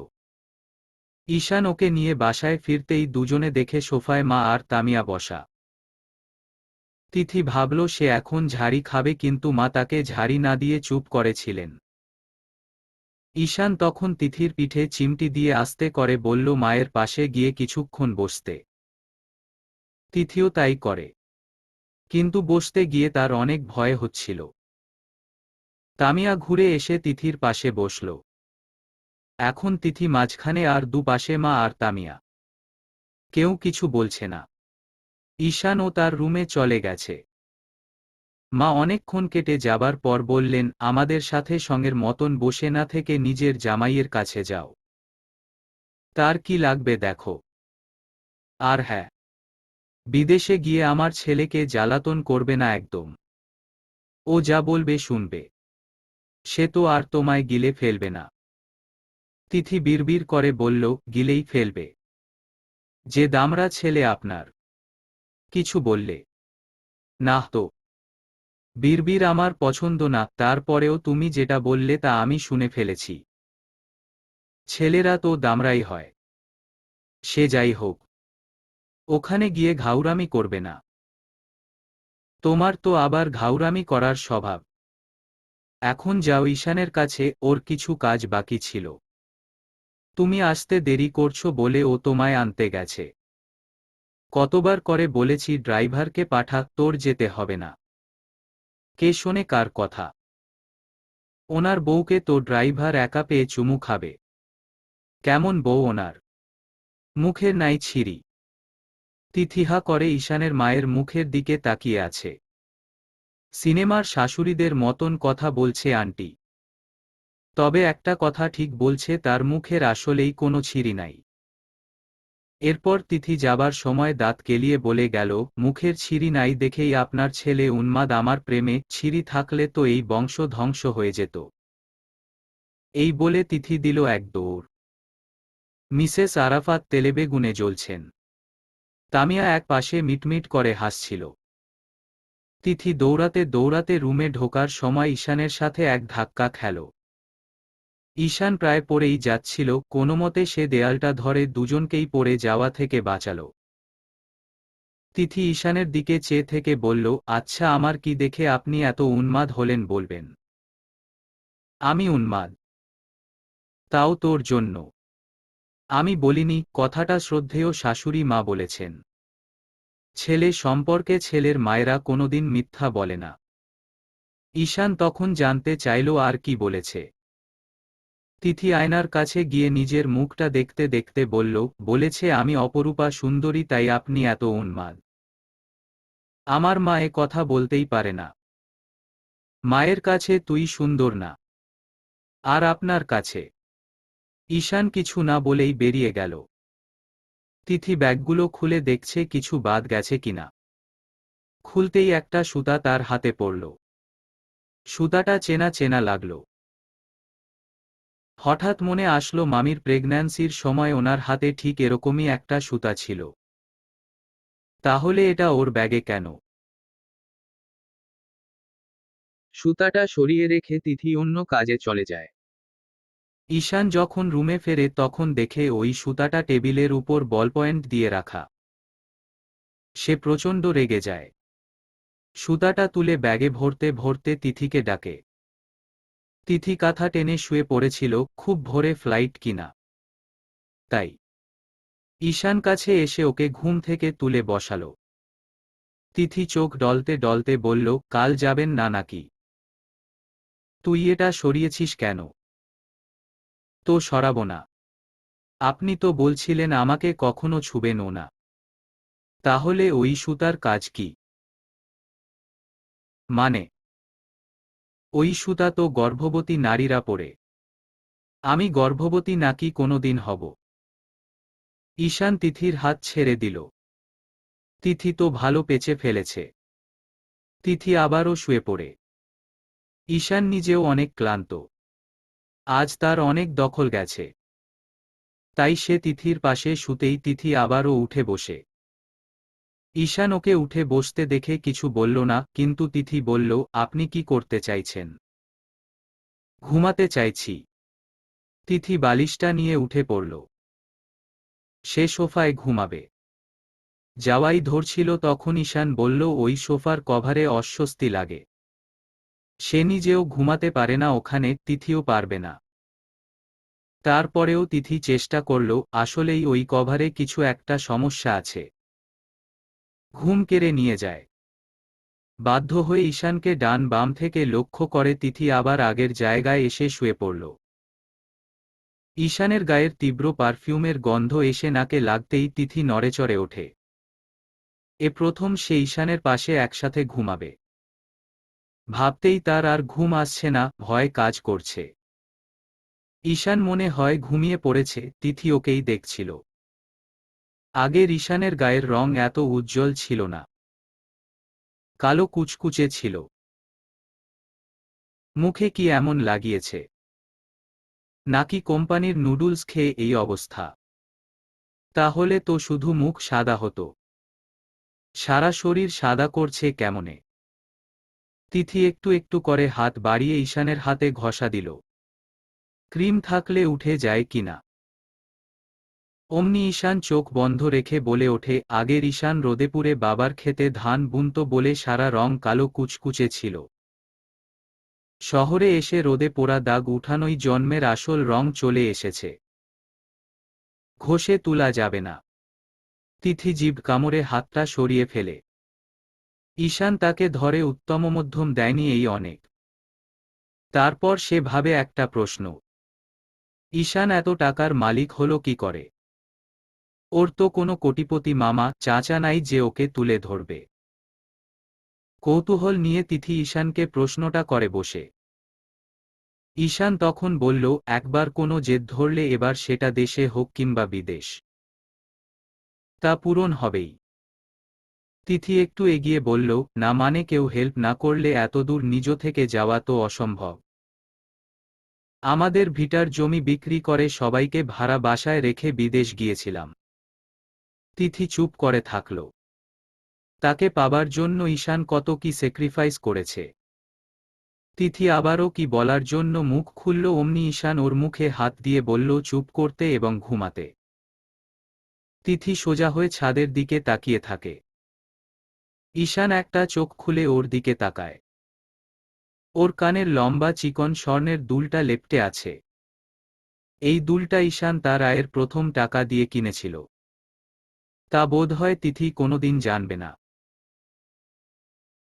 ঈশান ওকে নিয়ে বাসায় ফিরতেই দুজনে দেখে সোফায় মা আর তামিয়া বসা। তিথি ভাবল সে এখন ঝাড়ি খাবে, কিন্তু মা তাকে ঝাড়ি না দিয়ে চুপ করেছিলেন। ঈশান তখন তিথির পিঠে চিমটি দিয়ে আস্তে করে বলল, মায়ের পাশে গিয়ে কিছুক্ষণ বসতে। তিথিও তাই করে, কিন্তু বসতে গিয়ে তার অনেক ভয় হচ্ছিল। তামিয়া ঘুরে এসে তিথির পাশে বসল। এখন তিথি মাঝখানে আর দুপাশে মা আর তামিয়া। কেউ কিছু বলছে না। ঈশান ও তার রুমে চলে গেছে। মা অনেকক্ষণ কেটে যাবার পর বললেন, আমাদের সাথে সঙ্গের মতন বসে না থেকে নিজের জামাইয়ের কাছে যাও, তার কি লাগবে দেখো। আর হ্যাঁ, বিদেশে গিয়ে আমার ছেলেকে জ্বালাতন করবে না একদম। ও যা বলবে শুনবে। সে তো আর তোমায় গিলে ফেলবে না। তিথি বিড়বিড় করে বলল, গিলেই ফেলবে। যে দামড়া ছেলে আপনার। কিছু বললে? না তো। বিড়বিড় আমার পছন্দ না, তারপরেও তুমি যেটা বললে তা আমি শুনে ফেলেছি। ছেলেরা তো দামড়াই হয়। সে যাই হোক, ওখানে গিয়ে ঘাউরামি করবে না। তোমার তো আবার ঘাউরামি করার স্বভাব। এখন যাও ঈশানের কাছে, ওর কিছু কাজ বাকি ছিল। তুমি আসতে দেরি করছো বলে ও তোমায় আনতে গেছে। কতবার করে বলেছি ড্রাইভারকে পাঠা, তোর যেতে হবে না। কে শোনে কার কথা? ওনার বউকে তো ড্রাইভার একা পেয়ে চুমু খাবে। কেমন বউ ওনার? মুখের নাই ছিরি। তিথিহা করে ঈশানের মায়ের মুখের দিকে তাকিয়ে আছে। সিনেমার শাশুড়িদের মতন কথা বলছে আন্টি। তবে একটা কথা ঠিক বলছে, তার মুখের আসলেই কোনো ছিরি নাই। এরপর তিথি যাবার সময় দাঁত কেলিয়ে বলে গেল, মুখের ছিরি নাই দেখেই আপনার ছেলে উন্মাদ আমার প্রেমে, ছিরি থাকলে তো এই বংশ ধ্বংস হয়ে যেত। এই বলে তিথি দিল এক দৌড়। মিসেস আরাফাত তেলেবেগুনে জ্বলছেন। তামিয়া এক পাশে মিটমিট করে হাসছিল। তিথি দৌড়াতে দৌড়াতে রুমে ঢোকার সময় ঈশানের সাথে এক ধাক্কা খেল। ঈশান প্রায় পড়েই যাচ্ছিল, কোনোমতে সে দেয়ালটা ধরে দুজনকেই পড়ে যাওয়া থেকে বাঁচাল। তিথি ঈশানের দিকে চেয়ে থেকে বলল, আচ্ছা আমার কি দেখে আপনি এত উন্মাদ হলেন বলবেন? আমি উন্মাদ? তাও তোর জন্য? আমি বলিনি, কথাটা শ্রদ্ধেয় শাশুড়ি মা বলেছেন। ছেলে সম্পর্কে ছেলের মায়েরা কোনোদিন মিথ্যা বলে না। ঈশান তখন জানতে চাইল আর কি বলেছে। তিথি আয়নার কাছে গিয়ে নিজের মুখটা দেখতে দেখতে বলল, বলেছে আমি অপরূপা সুন্দরী তাই আপনি এত উন্মাদ। আমার মা এ কথা বলতেই পারে না। মায়ের কাছে তুই সুন্দর না। আর আপনার কাছে? ঈশান কিছু না বলেই বেরিয়ে গেল। তিথি ব্যাগগুলো খুলে দেখছে কিছু বাদ গেছে কিনা। খুলতেই একটা সুতা তার হাতে পড়ল। সুতাটা চেনা চেনা লাগল। হঠাৎ মনে আসলো মামির প্রেগন্যান্সির সময় ওনার হাতে ঠিক এরকমই একটা সুতা ছিল। তাহলে এটা ওর ব্যাগে কেন? সুতাটা সরিয়ে রেখে তিথি অন্য কাজে চলে যায়। ঈশান যখন রুমে ফেরে তখন দেখে ওই সুতাটা টেবিলের উপর বল পয়েন্ট দিয়ে রাখা। সে প্রচণ্ড রেগে যায়। সুতাটা তুলে ব্যাগে ভরতে ভরতে তিথিকে ডাকে। তিথি কাঁথা টেনে শুয়ে পড়েছিল, খুব ভোরে ফ্লাইট কিনা তাই। ঈশান কাছে এসে ওকে ঘুম থেকে তুলে বসালো। তিথি চোখ ডলতে ডলতে বলল, কাল যাবেন না নাকি? তুই এটা সরিয়েছিস কেন? তো সরাবো না। আপনি তো বলছিলেন আমাকে কখনো ছুবেনও না। তাহলে ওই সুতার কাজ কি? মানে? ওই সুতা তো গর্ভবতী নারীরা পরে। আমি গর্ভবতী নাকি কোনোদিন হব? ঈশান তিথির হাত ছেড়ে দিল। তিথি তো ভালো পেঁচে ফেলেছে। তিথি আবারও শুয়ে পড়ে। ঈশান নিজেও অনেক ক্লান্ত। আজ তার অনেক দখল গেছে। তাই সে তিথির পাশে শুতেই তিথি আবারও উঠে বসে। ঈশান ওকে উঠে বসতে দেখে কিছু বলল না, কিন্তু তিথি বলল, আপনি কি করতে চাইছেন? ঘুমাতে চাইছি। তিথি বালিশটা নিয়ে উঠে পড়ল। সে সোফায় ঘুমাবে। যাওয়াই ধরছিল তখন ঈশান বলল, ওই সোফার কভারে অস্বস্তি লাগে। সে নিজেও ঘুমাতে পারে না ওখানে, তিথিও পারবে না। তারপরেও তিথি চেষ্টা করল, আসলেই ওই কভারে কিছু একটা সমস্যা আছে। ঘুম কেড়ে নিয়ে যায়। বাধ্য হয়ে ঈশানকে ডান বাম থেকে লক্ষ্য করে তিথি আবার আগের জায়গায় এসে শুয়ে পড়ল। ঈশানের গায়ের তীব্র পারফিউমের গন্ধ এসে নাকে লাগতেই তিথি নড়েচড়ে ওঠে। এ প্রথম সে ঈশানের পাশে একসাথে ঘুমাবে। ভাবতেই তার আর ঘুম আসছে না, ভয় কাজ করছে। ঈশান মনে হয় ঘুমিয়ে পড়েছে, তিথি ওকেই দেখছিল। আগের ঈশানের গায়ের রং এত উজ্জ্বল ছিল না। কালো কুচকুচে ছিল। মুখে কি এমন লাগিয়েছে, নাকি কোম্পানির নুডলস খেয়ে এই অবস্থা? তাহলে তো শুধু মুখ সাদা হতো, সারা শরীর সাদা করছে কেমনে? তিথি একটু একটু করে হাত বাড়িয়ে ঈশানের হাতে ঘষা দিল। ক্রিম থাকলে উঠে যায় কিনা। অমনি ঈশান চোখ বন্ধ রেখে বলে ওঠে, আগের ঈশান রোদেপুরে বাবার ক্ষেতে ধান বুনতো বলে সারা রং কালো কুচকুচে ছিল। শহরে এসে রোদে পোড়া দাগ উঠানোই জন্মের আসল রং চলে এসেছে, ঘষে তোলা যাবে না। তিথি জিভ কামড়ে হাতটা সরিয়ে ফেলে। ঈশান তাকে ধরে উত্তম মধ্যম দেয়নি এই অনেক। তারপর সে ভাবে একটা প্রশ্ন, ঈশান এত টাকার মালিক হলো কি করে? ওর তো কোনো কোটিপতি মামা চাচা নাই যে ওকে তুলে ধরবে। কৌতূহল নিয়ে তিথি ঈশানকে প্রশ্নটা করে বসে। ঈশান তখন বলল, একবার কোনো জেদ ধরলে এবার সেটা দেশে হোক কিংবা বিদেশ, তা পূরণ হবেই। তিথি একটু এগিয়ে বলল, না মানে কেউ হেল্প না করলে এতদূর নিজ থেকে যাওয়া তো অসম্ভব। আমাদের ভিটার জমি বিক্রি করে সবাইকে ভাড়া বাসায় রেখে বিদেশ গিয়েছিলাম। তিথি চুপ করে থাকল। তাকে পাবার জন্য ঈশান কত কি স্যাক্রিফাইস করেছে। তিথি আবারও কি বলার জন্য মুখ খুলল, অমনি ঈশান ওর মুখে হাত দিয়ে বলল চুপ করতে এবং ঘুমাতে। তিথি সোজা হয়ে ছাদের দিকে তাকিয়ে থাকে। ঈশান একটা চোখ খুলে ওর দিকে তাকায়। ওর কানের লম্বা চিকন স্বর্ণের দুলটা লেপ্টে আছে। এই দুলটা ঈশান তার আয়ের প্রথম টাকা দিয়ে কিনেছিল। তা বোধহয় তিথি কোনোদিন জানবে না।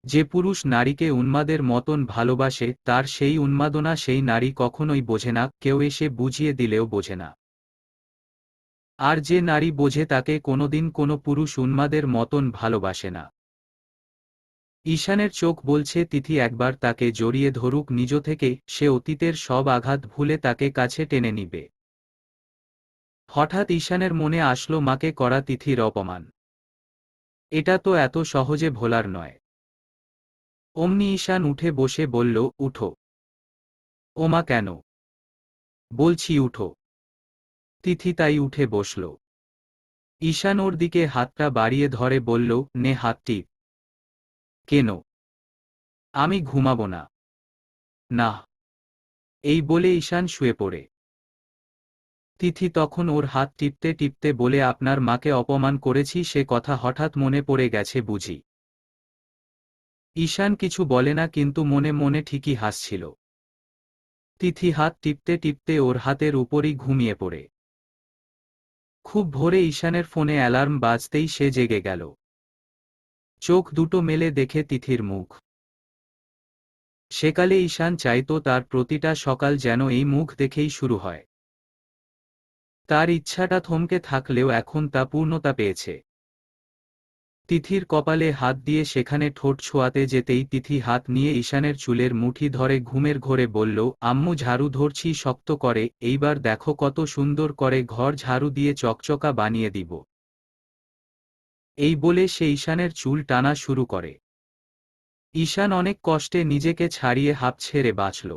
যে পুরুষ নারীকে উন্মাদের মতন ভালোবাসে তার সেই উন্মাদনা সেই নারী কখনোই বোঝে না, কেউ এসে বুঝিয়ে দিলেও বোঝে না। আর যে নারী বোঝে তাকে কোনোদিন কোনো পুরুষ উন্মাদের মতন ভালোবাসে না। ঈশানের চোখ বলছে তিথি একবার তাকে জড়িয়ে ধরুক নিজ থেকে, সে অতীতের সব আঘাত ভুলে তাকে কাছে টেনে নিবে। হঠাৎ ঈশানের মনে আসলো মাকে করা তিথির অপমান। এটা তো এত সহজে ভোলার নয়। অমনি ঈশান উঠে বসে বলল, উঠো। ওমা কেন? বলছি উঠো। তিথি তাই উঠে বসল। ঈশান ওর দিকে হাতটা বাড়িয়ে ধরে বলল, নে হাত টিপ। কেন? আমি ঘুমাবো না। না। এই বলে ঈশান শুয়ে পড়ে। তিথি তখন ওর হাত টিপতে টিপতে বলে, আপনার মাকে অপমান করেছি সে কথা হঠাৎ মনে পড়ে গেছে বুঝি। ঈশান কিছু বলে না কিন্তু মনে মনে ঠিকই হাসছিল। তিথি হাত টিপতে টিপতে ওর হাতের উপরই ঘুমিয়ে পড়ে। খুব ভোরে ঈশানের ফোনে অ্যালার্ম বাজতেই সে জেগে গেল। চোখ দুটো মেলে দেখে তিথির মুখ। সেকালে ঈশান চাইতো তার প্রতিটা সকাল যেন এই মুখ দেখেই শুরু হয়। তার ইচ্ছাটা থমকে থাকলেও এখন তা পূর্ণতা পেয়েছে। তিথির কপালে হাত দিয়ে সেখানে ঠোঁট ছোঁয়াতে যেতেই তিথি হাত নিয়ে ঈশানের চুলের মুঠি ধরে ঘুমের ঘোরে বলল, আম্মু ঝাড়ু ধরছি শক্ত করে, এইবার দেখো কত সুন্দর করে ঘর ঝাড়ু দিয়ে চকচকা বানিয়ে দিব। এই বলে সে ঈশানের চুল টানা শুরু করে। ঈশান অনেক কষ্টে নিজেকে ছাড়িয়ে হাঁপ ছেড়ে বাঁচল।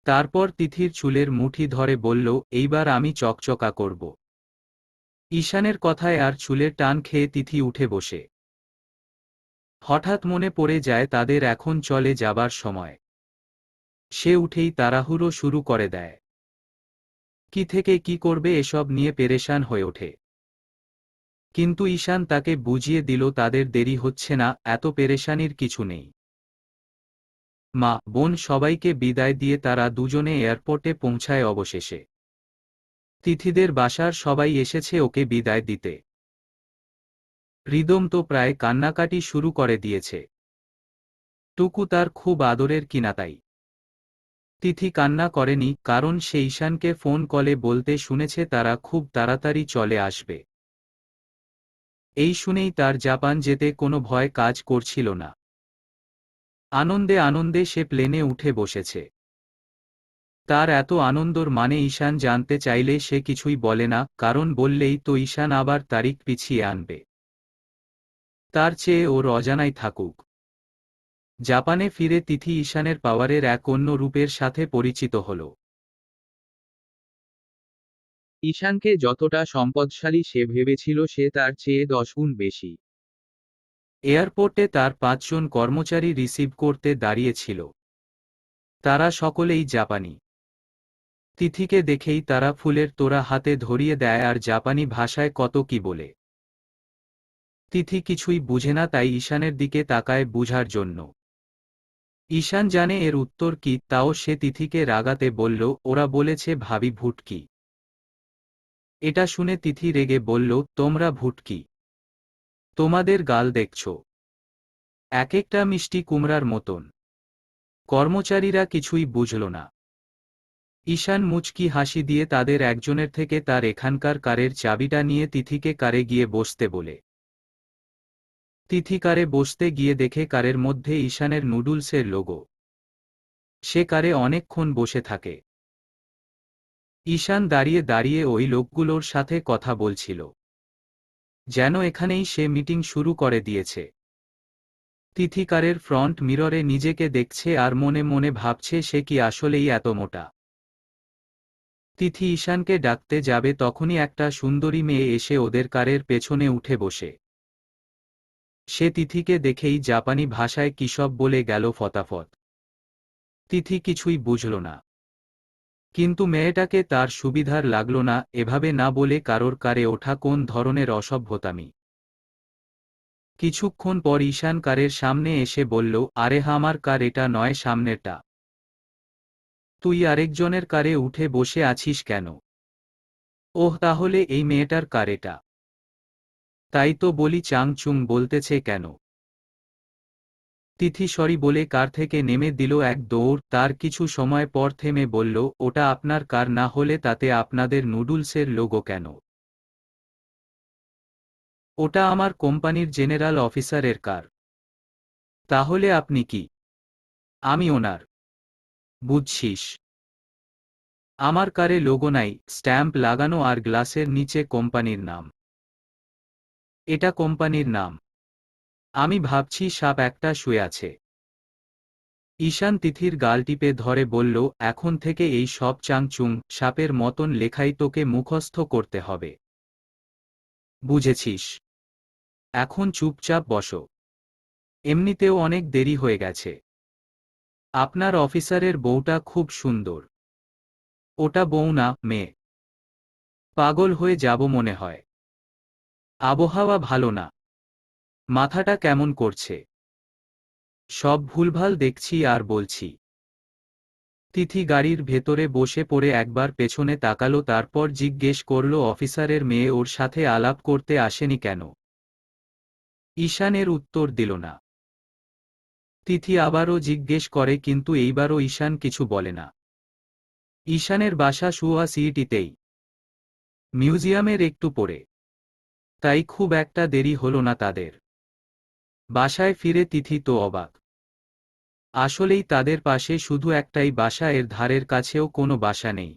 তারপর তিথির চুলের মুঠি ধরে বলল, এইবার আমি চকচকা করব। ঈশানের কথায় আর চুলের টান খেয়ে তিথি উঠে বসে। হঠাৎ মনে পড়ে যায় তাদের এখন চলে যাবার সময়। সে উঠেই তাড়াহুড়ো শুরু করে দেয়। কি থেকে কি করবে এসব নিয়ে পেরেশান হয়ে ওঠে। কিন্তু ঈশান তাকে বুঝিয়ে দিল তাদের দেরি হচ্ছে না, এত পেরেশানির কিছু নেই। মা বোন সবাইকে বিদায় দিয়ে তারা দুজনে এয়ারপোর্টে পৌঁছায় অবশেষে। তিথিদের বাসার সবাই এসেছে ওকে বিদায় দিতে। হৃদম তো প্রায় কান্নাকাটি শুরু করে দিয়েছে। টুকু তার খুব আদরের কিনা তাই। তিথি কান্না করেনি, কারণ সে ঈশানকে ফোন কলে বলতে শুনেছে তারা খুব তাড়াতাড়ি চলে আসবে। এই শুনেই তার জাপান যেতে কোনো ভয় কাজ করছিল না। আনন্দে আনন্দে সে প্লেনে উঠে বসেছে। তার এত আনন্দর মানে ঈশান জানতে চাইলে সে কিছুই বলে না, কারণ বললেই তো ঈশান আবার তারিখ পিছিয়ে আনবে। তার চেয়ে ওর অজানাই থাকুক। জাপানে ফিরে তিথি ঈশানের পাওয়ারের এক অন্য রূপের সাথে পরিচিত হল। ঈশানকে যতটা সম্পদশালী সে ভেবেছিল সে তার চেয়ে 10 গুণ বেশি। এয়ারপোর্টে তার 5 জন কর্মচারী রিসিভ করতে দাঁড়িয়েছিল। তারা সকলেই জাপানি। তিথিকে দেখেই তারা ফুলের তোড়া হাতে ধরিয়ে দেয় আর জাপানি ভাষায় কত কি বলে। তিথি কিছুই বুঝে না, তাই ঈশানের দিকে তাকায় বুঝার জন্য। ঈশান জানে এর উত্তর কি, তাও সে তিথিকে রাগাতে বলল, ওরা বলেছে ভাবি ভুটকি। এটা শুনে তিথি রেগে বলল, তোমরা ভুটকি? তোমাদের গাল দেখছ এক একটা মিষ্টি কুমড়ার মতন। কর্মচারীরা কিছুই বুঝল না। ঈশান মুচকি হাসি দিয়ে তাদের একজনের থেকে তার এখানকার কারের চাবিটা নিয়ে তিথিকে কারে গিয়ে বসতে বলে। তিথি কারে বসতে গিয়ে দেখে কারের মধ্যে ঈশানের নুডলসের লোগো। সে কারে অনেকক্ষণ বসে থাকে। ঈশান দাঁড়িয়ে দাঁড়িয়ে ওই লোকগুলোর সাথে কথা বলছিল, যেন এখানেই সে মিটিং শুরু করে দিয়েছে। তিথি কারের ফ্রন্ট মিররে নিজেকে দেখছে আর মনে মনে ভাবছে সে কি আসলেই এত মোটা। তিথি ঈশানকে ডাকতে যাবে তখনই একটা সুন্দরী মেয়ে এসে ওদের কারের পেছনে উঠে বসে। সে তিথিকে দেখেই জাপানি ভাষায় কিসব বলে গেল ফতাফত। তিথি কিছুই বুঝল না, কিন্তু মেয়েটাকে তার সুবিধার লাগল না। এভাবে না বলে কারোর কারে ওঠা কোন ধরনের অসভ্যতামি। কিছুক্ষণ পর ঈশান কারের সামনে এসে বলল, আরে আমার কার এটা নয়, সামনেরটা। তুই আরেকজনের কারে উঠে বসে আছিস কেন? ওহ, তাহলে এই মেয়েটার কার এটা? তাই তো বলি চাং চুং বলতেছে কেন? তিথি সরি বলে কার থেকে নেমে দিল এক দৌড়। তার কিছু সময় পর থেমে বলল, ওটা আপনার কার না হলে তাতে আপনাদের নুডলসের লোগো কেন? ওটা আমার কোম্পানির জেনারেল অফিসারের কার। তাহলে আপনি কি? আমি ওনার। বুঝছিস? আমার কারে লোগো নাই, স্ট্যাম্প লাগানো আর গ্লাসের নিচে কোম্পানির নাম। এটা কোম্পানির নাম। আমি ভাবছি সাপ একটা শুয়ে আছে। ঈশান তিথির গাল টিপে ধরে বলল, এখন থেকে এই সব চাংচুং সাপের মতন লেখাই তোকে মুখস্থ করতে হবে। বুঝেছিস? এখন চুপচাপ বসো। এমনিতেও অনেক দেরি হয়ে গেছে। আপনার অফিসারের বউটা খুব সুন্দর। ওটা বউ না, মেয়ে। পাগল হয়ে যাব মনে হয়। আবহাওয়া ভালো না। মাথাটা কেমন করছে। সব ভুলভাল দেখছি আর বলছি। তিথি গাড়ির ভেতরে বসে পড়ে একবার পেছনে তাকালো, তারপর জিজ্ঞেস করল, অফিসারের মেয়ে ওর সাথে আলাপ করতে আসেনি কেন? ঈশানের উত্তর দিল না। তিথি আবারও জিজ্ঞেস করে, কিন্তু এইবারও ঈশান কিছু বলে না। ঈশানের বাসা সুয়া সিটিতেই, মিউজিয়ামের একটু পরে। তাই খুব একটা দেরি হলো না তাদের। বাসায় ফিরে তিথি তো অবাক। আসলেই তাদের পাশে শুধু একটাই বাসা, এর ধারের কাছেও কোনো বাসা নেই।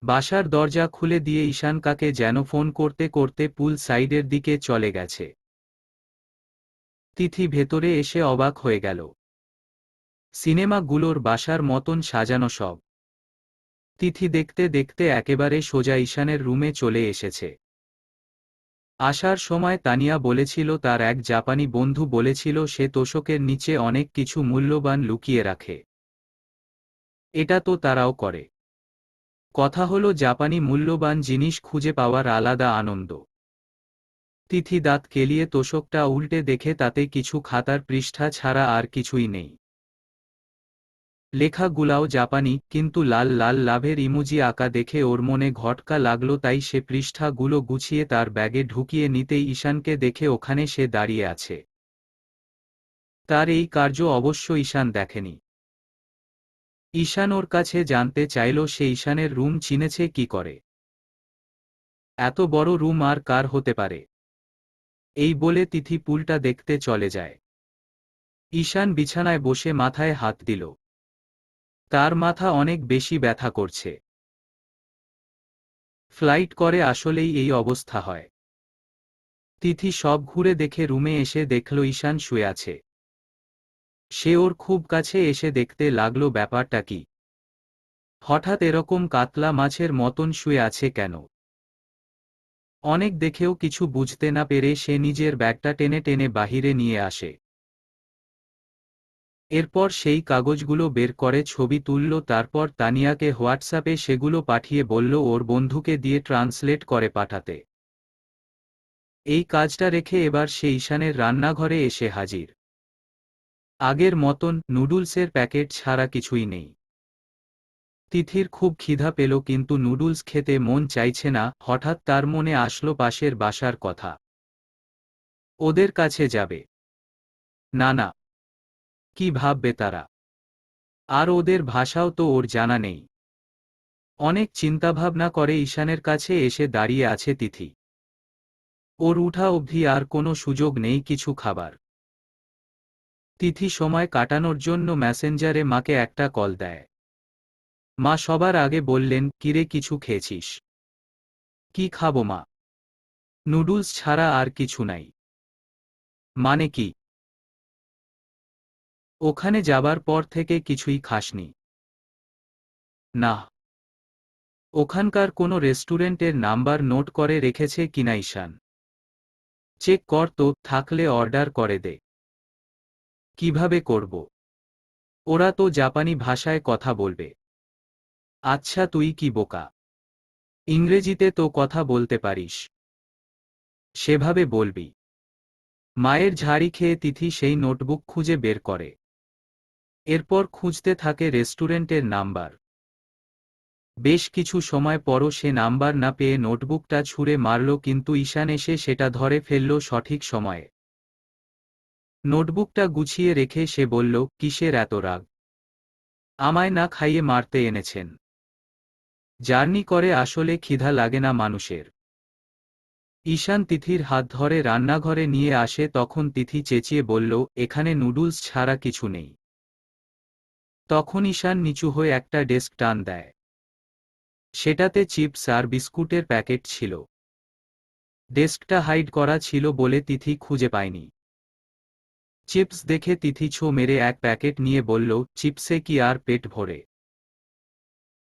বাসার দরজা খুলে দিয়ে ঈশান কাকে যেন ফোন করতে করতে পুল সাইডের দিকে চলে গেছে। তিথি ভেতরে এসে অবাক হয়ে গেল। সিনেমাগুলোর বাসার মতন সাজানো সব। তিথি দেখতে দেখতে একেবারে সোজা ঈশানের রুমে চলে এসেছে। আসার সময় তানিয়া বলেছিল তার এক জাপানি বন্ধু বলেছিল সে তোশকের নিচে অনেক কিছু মূল্যবান লুকিয়ে রাখে। এটা তো তারাও করে। কথা হলো জাপানি মূল্যবান জিনিস খুঁজে পাওয়ার আলাদা আনন্দ। তিথি দাঁত কেলিয়ে তোশকটা উল্টে দেখে তাতে কিছু খাতার পৃষ্ঠা ছাড়া আর কিছুই নেই। লেখাগুলাও জাপানি, কিন্তু লাল লাল লাভের ইমোজি আঁকা দেখে ওর মনে ঘটকা লাগল, তাই সে পৃষ্ঠাগুলো গুছিয়ে তার ব্যাগে ঢুকিয়ে নিতেই ঈশানকে দেখে ওখানে সে দাঁড়িয়ে আছে। তার এই কার্য অবশ্য ঈশান দেখেনি। ঈশান ওর কাছে জানতে চাইল সে ঈশানের রুম চিনেছে কি করে। এত বড় রুম আর কার হতে পারে? এই বলে তিথি পুলটা দেখতে চলে যায়। ঈশান বিছানায় বসে মাথায় হাত দিল। তার মাথা অনেক বেশি ব্যথা করছে। ফ্লাইট করে আসলেই এই অবস্থা হয়। তিথি সব ঘুরে দেখে রুমে এসে দেখল ঈশান শুয়ে আছে। সে ওর খুব কাছে এসে দেখতে লাগলো ব্যাপারটা কি। হঠাৎ এরকম কাতলা মাছের মতন শুয়ে আছে কেন। অনেক দেখেও কিছু বুঝতে না পেরে সে নিজের ব্যাগটা টেনে টেনে বাহিরে নিয়ে আসে। এরপর সেই কাগজগুলো বের করে ছবি তুলল, তারপর তানিয়াকে হোয়াটসঅ্যাপে সেগুলো পাঠিয়ে বলল ওর বন্ধুকে দিয়ে ট্রান্সলেট করে পাঠাতে। এই কাজটা রেখে এবার সে ঈশানের রান্নাঘরে এসে হাজির। আগের মতন নুডলসের প্যাকেট ছাড়া কিছুই নেই। তিথির খুব খিদা পেল কিন্তু নুডলস খেতে মন চাইছে না। হঠাৎ তার মনে আসলো পাশের বাসার কথা। ওদের কাছে যাবে। না না, কি ভাববে তারা, আর ওদের ভাষাও তো ওর জানা নেই। অনেক চিন্তাভাবনা করে ঈশানের কাছে এসে দাঁড়িয়ে আছে তিথি। ওর উঠা অবধি আর কোনো সুযোগ নেই কিছু খাবার। তিথি সময় কাটানোর জন্য মেসেঞ্জারে মাকে একটা কল দেয়। মা সবার আগে বললেন, কিরে কিছু খেয়েছিস? কি খাবো মা? নুডলস ছাড়া আর কিছু নাই। মানে কি? ওখানে যাবার পর থেকে কিছুই খাসনি? না। ওখানকার কোনো রেস্টুরেন্টের নাম্বার নোট করে রেখেছে কিনা ঈশান? চেক কর তো, থাকলে অর্ডার করে দে। কিভাবে করব? ওরা তো জাপানি ভাষায় কথা বলবে। আচ্ছা তুই কি বোকা? ইংরেজিতে তো কথা বলতে পারিস। সেভাবে বলবি। মায়ের ঝাড়ি খেয়ে তিথি সেই নোটবুক খুঁজে বের করে। এরপর খুঁজতে থাকে রেস্টুরেন্টের নাম্বার। বেশ কিছু সময় পরও সে নাম্বার না পেয়ে নোটবুকটা ছুঁড়ে মারল, কিন্তু ঈশান এসে সেটা ধরে ফেলল সঠিক সময়ে। নোটবুকটা গুছিয়ে রেখে সে বলল, কিসের এত রাগ? আমায় না খাইয়ে মারতে এনেছেন? জার্নি করে আসলে খিদা লাগে না মানুষের? ঈশান তিথির হাত ধরে রান্নাঘরে নিয়ে আসে, তখন তিথি চেঁচিয়ে বলল, এখানে নুডলস ছাড়া কিছু নেই। তখন ঈশান নিচু হয়ে একটা ডেস্ক টান দেয়। সেটাতে চিপস আর বিস্কুটের প্যাকেট ছিল। ডেস্কটা হাইড করা ছিল বলে তিথি খুঁজে পায়নি। চিপস দেখে তিথি ছো মেরে এক প্যাকেট নিয়ে বলল, চিপসে কি আর পেট ভরে?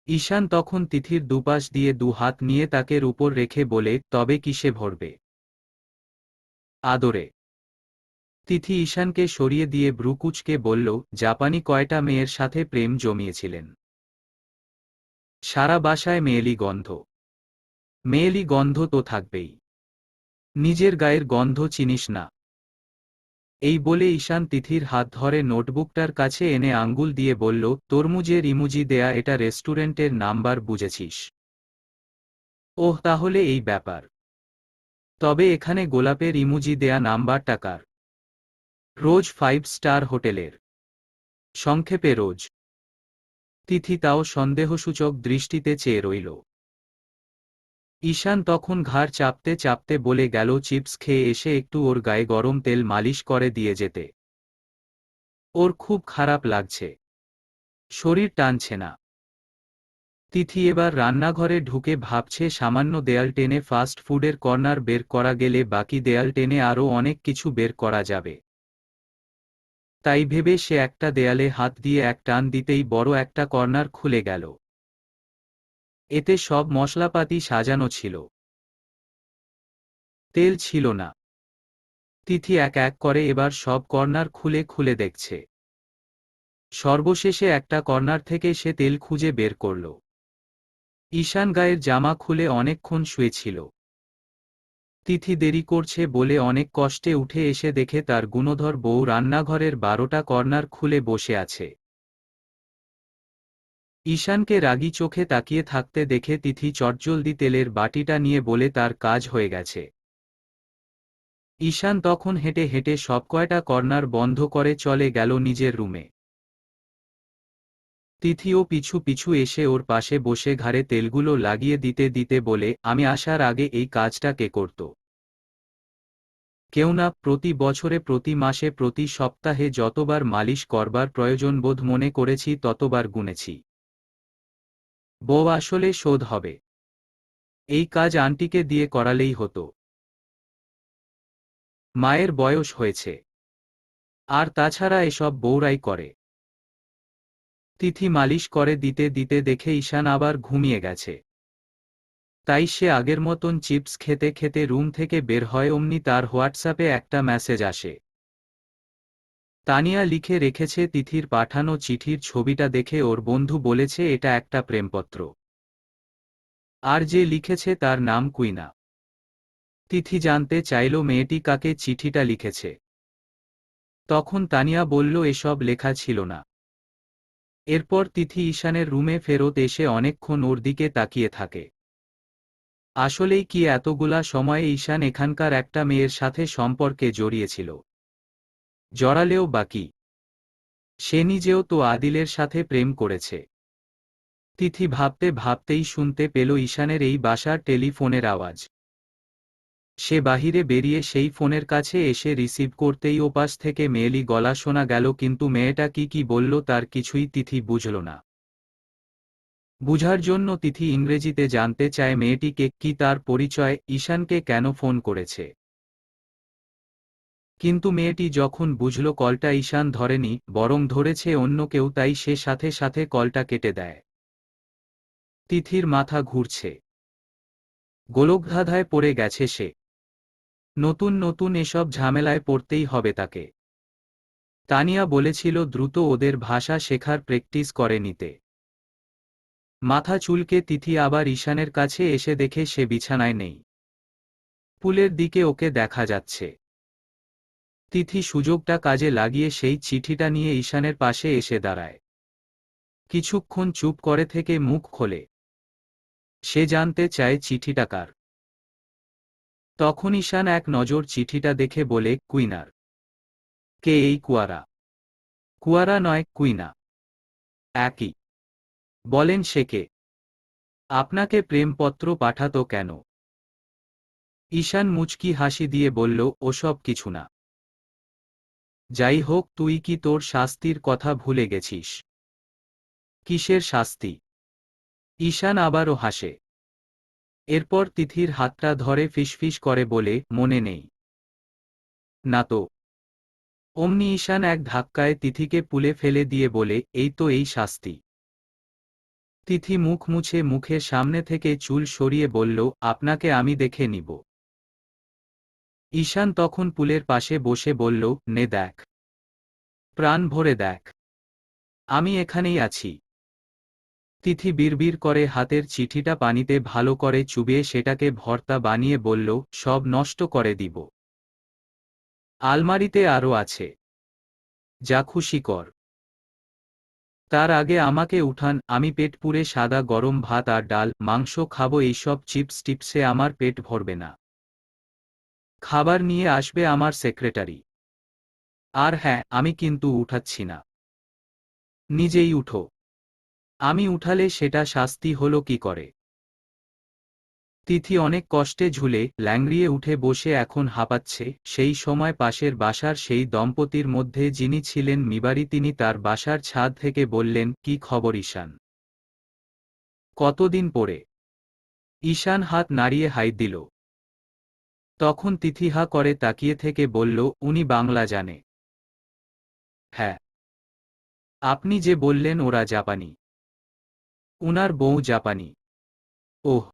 ঈশান তখন তিথির দুপাশ দিয়ে দু হাত নিয়ে তাকের উপর রেখে বলে, তবে কিসে ভরবে? আদরে। তিথি ঈশানকে সরিয়ে দিয়ে ভ্রুকুচকে বলল, জাপানি কয়টা মেয়ের সাথে প্রেম জমিয়েছিলেন? সারা বাসায় মেয়েলি গন্ধ। মেয়েলি গন্ধ তো থাকবেই। নিজের গায়ের গন্ধ চিনিস না? এই বলে ঈশান তিথির হাত ধরে নোটবুকটার কাছে এনে আঙ্গুল দিয়ে বলল, তরমুজের ইমোজি দেয়া এটা রেস্টুরেন্টের নাম্বার বুঝেছিস? ওহ তাহলে এই ব্যাপার। তবে এখানে গোলাপের ইমোজি দেয়া নাম্বারটা কার? রোজ 5 স্টার হোটেলের। সংক্ষেপে রোজ। তিথি তাও সন্দেহসূচক দৃষ্টিতে চেয়ে রইল। ঈশান তখন ঘাড় চাপতে চাপতে বলে গেল, চিপস খেয়ে এসে একটু ওর গায়ে গরম তেল মালিশ করে দিয়ে যেতে। ওর খুব খারাপ লাগছে। শরীর টানছে না। তিথি এবার রান্নাঘরে ঢুকে ভাবছে, সামান্য দেয়াল টেনে ফাস্ট ফুডের কর্নার বের করা গেলে বাকি দেয়াল টেনে আরও অনেক কিছু বের করা যাবে। তাই ভেবে সে একটা দেয়ালে হাত দিয়ে এক টান দিতেই বড় একটা কর্নার খুলে গেল। এতে সব মশলাপাতি সাজানো ছিল। তেল ছিল না। তিথি এক এক করে এবার সব কর্নার খুলে খুলে দেখছে। সর্বশেষে একটা কর্নার থেকে সে তেল খুঁজে বের করল। ঈশান গায়ের জামা খুলে অনেকক্ষণ শুয়েছিল। তিথি দেরি করছে বলে অনেক কষ্টে উঠে এসে দেখে তার গুণধর বউ রান্নাঘরের 12টা কর্নার খুলে বসে আছে। ঈশানকে রাগী চোখে তাকিয়ে থাকতে দেখে তিথি চটজলদি তেলের বাটিটা নিয়ে বলে তার কাজ হয়ে গেছে। ঈশান তখন হেঁটে হেঁটে সবকয়টা কর্নার বন্ধ করে চলে গেল নিজের রুমে। তিথিও পিছু পিছু এসে ওর পাশে বসে ঘাড়ে তেলগুলো লাগিয়ে দিতে দিতে বলে, আমি আসার আগে এই কাজটা কে করত? কেউ না। প্রতি বছরে, প্রতি মাসে, প্রতি সপ্তাহে যতবার মালিশ করবার প্রয়োজন বোধ মনে করেছি ততবার গুনেছি। বউ আসলে শোধ হবে। এই কাজ আন্টিকে দিয়ে করালেই হতো। মায়ের বয়স হয়েছে। আর তাছাড়া এসব বউরাই করে। তিথি মালিশ করে দিতে দিতে দেখে ঈশান আবার ঘুমিয়ে গেছে। তাই সে আগের মতন চিপস খেতে খেতে রুম থেকে বের হয়, অমনি তার হোয়াটসঅ্যাপে একটা মেসেজ আসে। তানিয়া লিখে রেখেছে তিথির পাঠানো চিঠির ছবিটা দেখে ওর বন্ধু বলেছে এটা একটা প্রেমপত্র। আর যে লিখেছে তার নাম কুইনা। তিথি জানতে চাইল মেয়েটি কাকে চিঠিটা লিখেছে। তখন তানিয়া বলল এসব লেখা ছিল না। এরপর তিথি ঈশানের রুমে ফেরত এসে অনেকক্ষণ ওর দিকে তাকিয়ে থাকে। আসলেই কি এতগুলা সময়ে ঈশান এখানকার একটা মেয়ের সাথে সম্পর্কে জড়িয়েছিল? জড়ালেও বাকি, সে নিজেও তো আদিলের সাথে প্রেম করেছে। তিথি ভাবতে ভাবতেই শুনতে পেল ঈশানের এই বাসার টেলিফোনের আওয়াজ। সে বাহিরে বেরিয়ে সেই ফোনের কাছে এসে রিসিভ করতেই ওপাশ থেকে মেয়েলি গলা শোনা গেল, কিন্তু মেয়েটা কি বলল তার কিছুই তিথি বুঝল না। বুঝার জন্য তিথি ইংরেজিতে জানতে চায় মেয়েটিকে, কি তার পরিচয়, ঈশানকে কেন ফোন করেছে। কিন্তু মেয়েটি যখন বুঝল কলটা ঈশান ধরেনি, বরং ধরেছে অন্য কেউ, তাই সে সাথে সাথে কলটা কেটে দেয়। তিথির মাথা ঘুরছে, গোলকধাঁধায় পড়ে গেছে সে। নতুন নতুন এসব ঝামেলায় পড়তেই হবে তাকে। তানিয়া বলেছিল দ্রুত ওদের ভাষা শেখার প্র্যাকটিস করে নিতে। মাথা চুলকে তিথি আবার ঈশানের কাছে এসে দেখে সে বিছানায় নেই। পুলের দিকে ওকে দেখা যাচ্ছে। তিথি সুযোগটা কাজে লাগিয়ে সেই চিঠিটা নিয়ে ঈশানের পাশে এসে দাঁড়ায়। কিছুক্ষণ চুপ করে থেকে মুখ খোলে। সে জানতে চায় চিঠিটা কার। তখন ঈশান এক নজর চিঠিটা দেখে বলে, কুইনার। কে এই কুয়ারা? কুয়ারা নয়, কুইনা। একই। বলেন সে কে? আপনাকে প্রেমপত্র পাঠাতো কেন? ঈশান মুচকি হাসি দিয়ে বলল, ওসব কিছু না। যাই হোক, তুই কি তোর শাস্তির কথা ভুলে গেছিস? কিসের শাস্তি? ঈশান আবারও হাসে। এরপর তিথির হাতটা ধরে ফিসফিস করে বলে, মনে নেই? না তো। অমনি ঈশান এক ধাক্কায় তিথিকে পুলে ফেলে দিয়ে বলে, এই তো এই শাস্তি। তিথি মুখ মুছে মুখের সামনে থেকে চুল সরিয়ে বলল, আপনাকে আমি দেখে নিব। ঈশান তখন পুলের পাশে বসে বলল, নে দেখ, প্রাণ ভরে দেখ, আমি এখানেই আছি। তিথি বিড়বিড় করে হাতের চিঠিটা পানিতে ভালো করে চুবিয়ে সেটাকে ভর্তা বানিয়ে বলল, সব নষ্ট করে দিব। আলমারিতে আরও আছে, যা খুশি কর। তার আগে আমাকে উঠান, আমি পেট পুরে সাদা গরম ভাত আর ডাল মাংস খাবো, এইসব চিপস টিপসে আমার পেট ভরবে না। খাবার নিয়ে আসবে আমার সেক্রেটারি। আর হ্যাঁ, আমি কিন্তু উঠাচ্ছি না। নিজেই উঠো। আমি উঠালে সেটা শাস্তি হলো কি করে? তিথি অনেক কষ্টে ঝুলে ল্যাংড়িয়ে উঠে বসে এখন হাঁপাচ্ছে। সেই সময় পাশের বাসার সেই দম্পতির মধ্যে যিনি ছিলেন মিবারি, তিনি তার বাসার ছাদ থেকে বললেন, কি খবর ঈশান? কতদিন পরে? ঈশান হাত নাড়িয়ে হাই দিল। তখন তিথি হা করে তাকিয়ে থেকে বলল, উনি বাংলা জানে? হ্যাঁ। আপনি যে বললেন ওরা জাপানি। উনার বউ জাপানি? ওহ,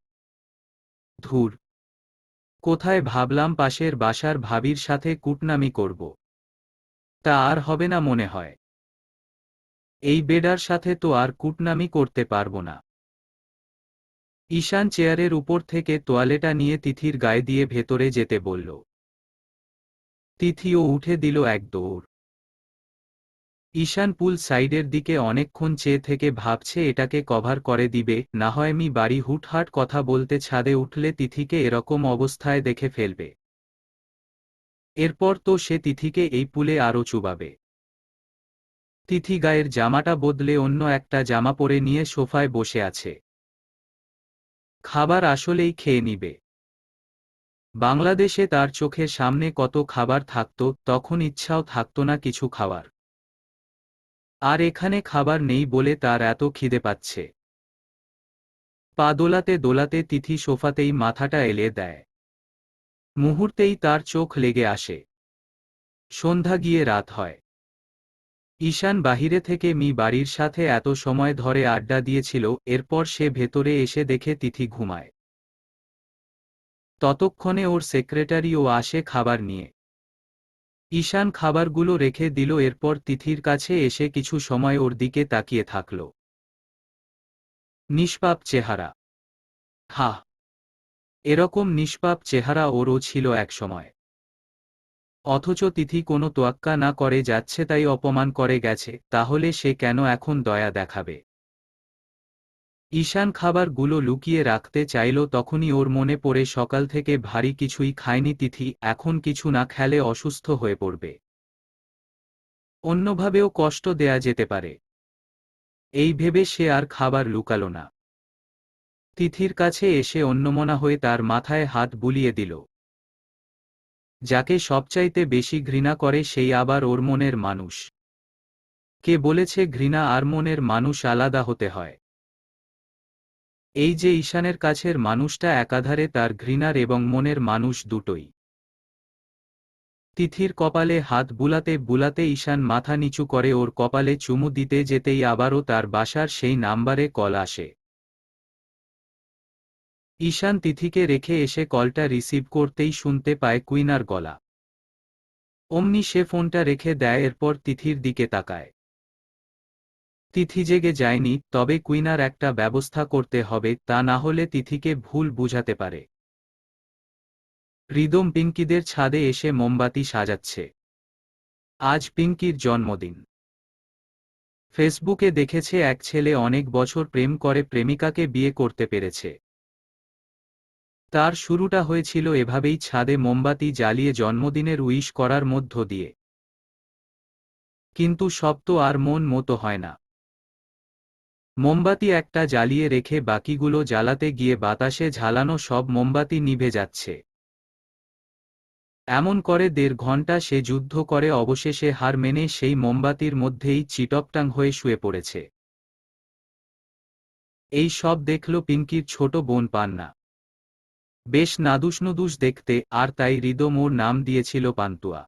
ধুর। কোথায় ভাবলাম পাশের বাসার ভাবির সাথে কুটনামি করব। তা আর হবে না মনে হয়। এই বেডার সাথে তো আর কুটনামি করতে পারব না। ঈশান চেয়ারের উপর থেকে তোয়ালেটা নিয়ে তিথির গায়ে দিয়ে ভেতরে যেতে বলল। তিথিও উঠে দিল এক দৌড়। ঈশান পুল সাইডের দিকে অনেকক্ষণ চেয়ে থেকে ভাবছে এটাকে কভার করে দিবে, না হয় মি বাড়ি হুটহাট কথা বলতে ছাদে উঠলে তিথিকে এরকম অবস্থায় দেখে ফেলবে। এরপর তো সে তিথিকে এই পুলে আরও চুবাবে। তিথি গায়ের জামাটা বদলে অন্য একটা জামা পরে নিয়ে সোফায় বসে আছে। খাবার আসলেই খেয়ে নিবে। বাংলাদেশে তার চোখের সামনে কত খাবার থাকত, তখন ইচ্ছাও থাকত না কিছু খাওয়ার। আর এখানে খাবার নেই বলে তার এত খিদে পাচ্ছে। পা দোলাতে দোলাতে তিথি সোফাতেই মাথাটা এলিয়ে দেয়। মুহূর্তেই তার চোখ লেগে আসে। সন্ধ্যা গিয়ে রাত হয়। ঈশান বাহিরে থেকে বাড়ির সাথে এত সময় ধরে আড্ডা দিয়েছিল, এরপর সে ভেতরে এসে দেখে তিথি ঘুমায়। ততক্ষণে ওর সেক্রেটারিও আসে খাবার নিয়ে। ঈশান খাবারগুলো রেখে দিল, এরপর তিথির কাছে এসে কিছু সময় ওর দিকে তাকিয়ে থাকল। নিষ্পাপ চেহারা। হা, এরকম নিষ্পাপ চেহারা ওরও ছিল একসময়। অথচ তিথি কোনো তোয়াক্কা না করে যাচ্ছে তাই অপমান করে গেছে, তাহলে সে কেন এখন দয়া দেখাবে? ঈশান খাবারগুলো লুকিয়ে রাখতে চাইল, তখনই ওর মনে পড়ে সকাল থেকে ভারী কিছুই খায়নি তিথি, এখন কিছু না খেলে অসুস্থ হয়ে পড়বে। অন্যভাবেও কষ্ট দেয়া যেতে পারে। এই ভেবে সে আর খাবার লুকাল না। তিথির কাছে এসে অন্যমনা হয়ে তার মাথায় হাত বুলিয়ে দিল। যাকে সবচাইতে বেশি ঘৃণা করে সেই আবার ওর মনের মানুষ। কে বলেছে ঘৃণা আর মনের মানুষ আলাদা হতে হয়? এই যে ঈশানের কাছের মানুষটা, একাধারে তার ঘৃণার এবং মনের মানুষ দুটোই। তিথির কপালে হাত বুলাতে বুলাতে ঈশান মাথা নিচু করে ওর কপালে চুমু দিতে যেতেই আবারও তার বাসার সেই নাম্বারে কল আসে। ঈশান তিথিকে রেখে এসে কলটা রিসিভ করতেই শুনতে পায় কুইনার গলা। অমনি সে ফোনটা রেখে দেয়, এরপর তিথির দিকে তাকায়। তিথি জেগে যায়নি, তবে কুইনার একটা ব্যবস্থা করতে হবে, তা না হলে তিথিকে ভুল বুঝাতে পারে। রিদম পিঙ্কিদের ছাদে এসে মোমবাতি সাজাচ্ছে। আজ পিঙ্কির জন্মদিন। ফেসবুকে দেখেছে এক ছেলে অনেক বছর প্রেম করে প্রেমিকাকে বিয়ে করতে পেরেছে। তার শুরুটা হয়েছিল এভাবেই, ছাদে মোমবাতি জ্বালিয়ে জন্মদিনের উইশ করার মধ্য দিয়ে। কিন্তু সব তো আর মন মতো হয় না। মোমবাতি একটা জ্বালিয়ে রেখে বাকিগুলো জ্বালাতে গিয়ে বাতাসে ঝালানো সব মোমবাতি নিভে যাচ্ছে। এমন করে ১.৫ ঘন্টা সে যুদ্ধ করে অবশেষে হার মেনে সেই মোমবাতির মধ্যেই চিটপটাং হয়ে শুয়ে পড়েছে। এই সব দেখল পিঙ্কির ছোট বোন পান্না। বেশ নাদুস দেখতে, আর তাই রিদম ওর নাম দিয়েছিল পান্তুয়া।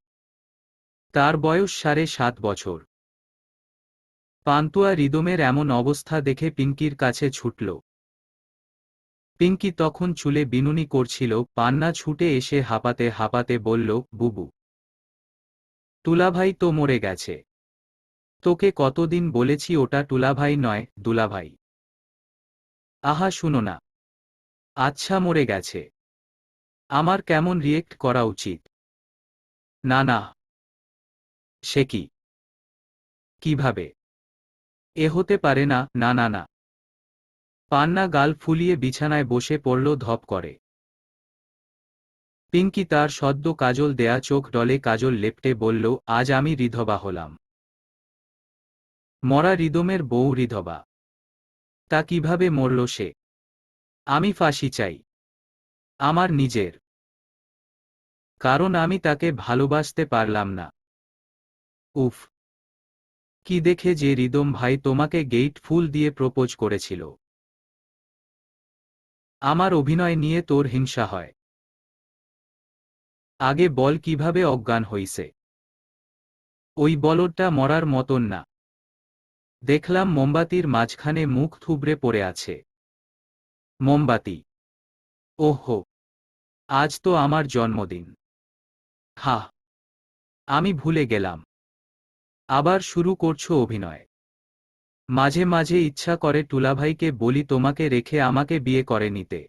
তার বয়স ৭.৫ বছর। পান্তুয়া রিদমের এমন অবস্থা দেখে পিঙ্কির কাছে ছুটল। পিঙ্কি তখন চুলে বিনুনি করছিল, পান্না ছুটে এসে হাঁপাতে হাঁপাতে বলল, বুবু, টুলাভাই তো মরে গেছে। তোকে কতদিন বলেছি ওটা টুলাভাই নয়, দুলাভাই। আহা শুনো না। আচ্ছা মরে গেছে। আমার কেমন রিয়েক্ট করা উচিত? না না। সে কি? কিভাবে? এ হতে পারে না, না না না। পান্না গাল ফুলিয়ে বিছানায় বসে পড়ল ধপ করে। পিঙ্কি তার সদ্য কাজল দেয়া চোখ ডলে কাজল লেপটে বলল, আজ আমি রিধবা হলাম। মরা রিদমের বউ রিধবা? তা কিভাবে মরল সে? আমি ফাঁসি চাই। আমার নিজের। কারণ আমি তাকে ভালোবাসতে পারলাম না। উফ, কি দেখে যে রিদম ভাই তোমাকে গেইট ফুল দিয়ে প্রপোজ করেছিল। আমার অভিনয় নিয়ে তোর হিংসা হয়? আগে বল কিভাবে অজ্ঞান হইছে। ওই বলদটা মরার মতন না। দেখলাম মোমবাতির মাঝখানে মুখ থুবড়ে পড়ে আছে। মোমবাতি? ওহো, আজ তো আমার জন্মদিন। হা, আমি ভুলে গেলাম। আবার শুরু করছো অভিনয়? মাঝে মাঝে ইচ্ছা করে টুলাভাইকে বলি তোমাকে রেখে আমাকে বিয়ে করে নিতে।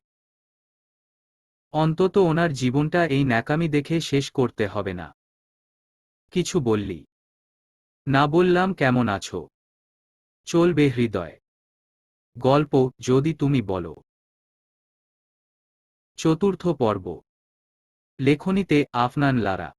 অন্তত ওনার জীবনটা এই ন্যাকামি দেখে শেষ করতে হবে না। কিছু বললি? না বললাম কেমন আছো? চলবে হৃদয়। গল্প যদি তুমি বলো। ৪র্থ পর্ব। লেখনীতে আফনান লারা।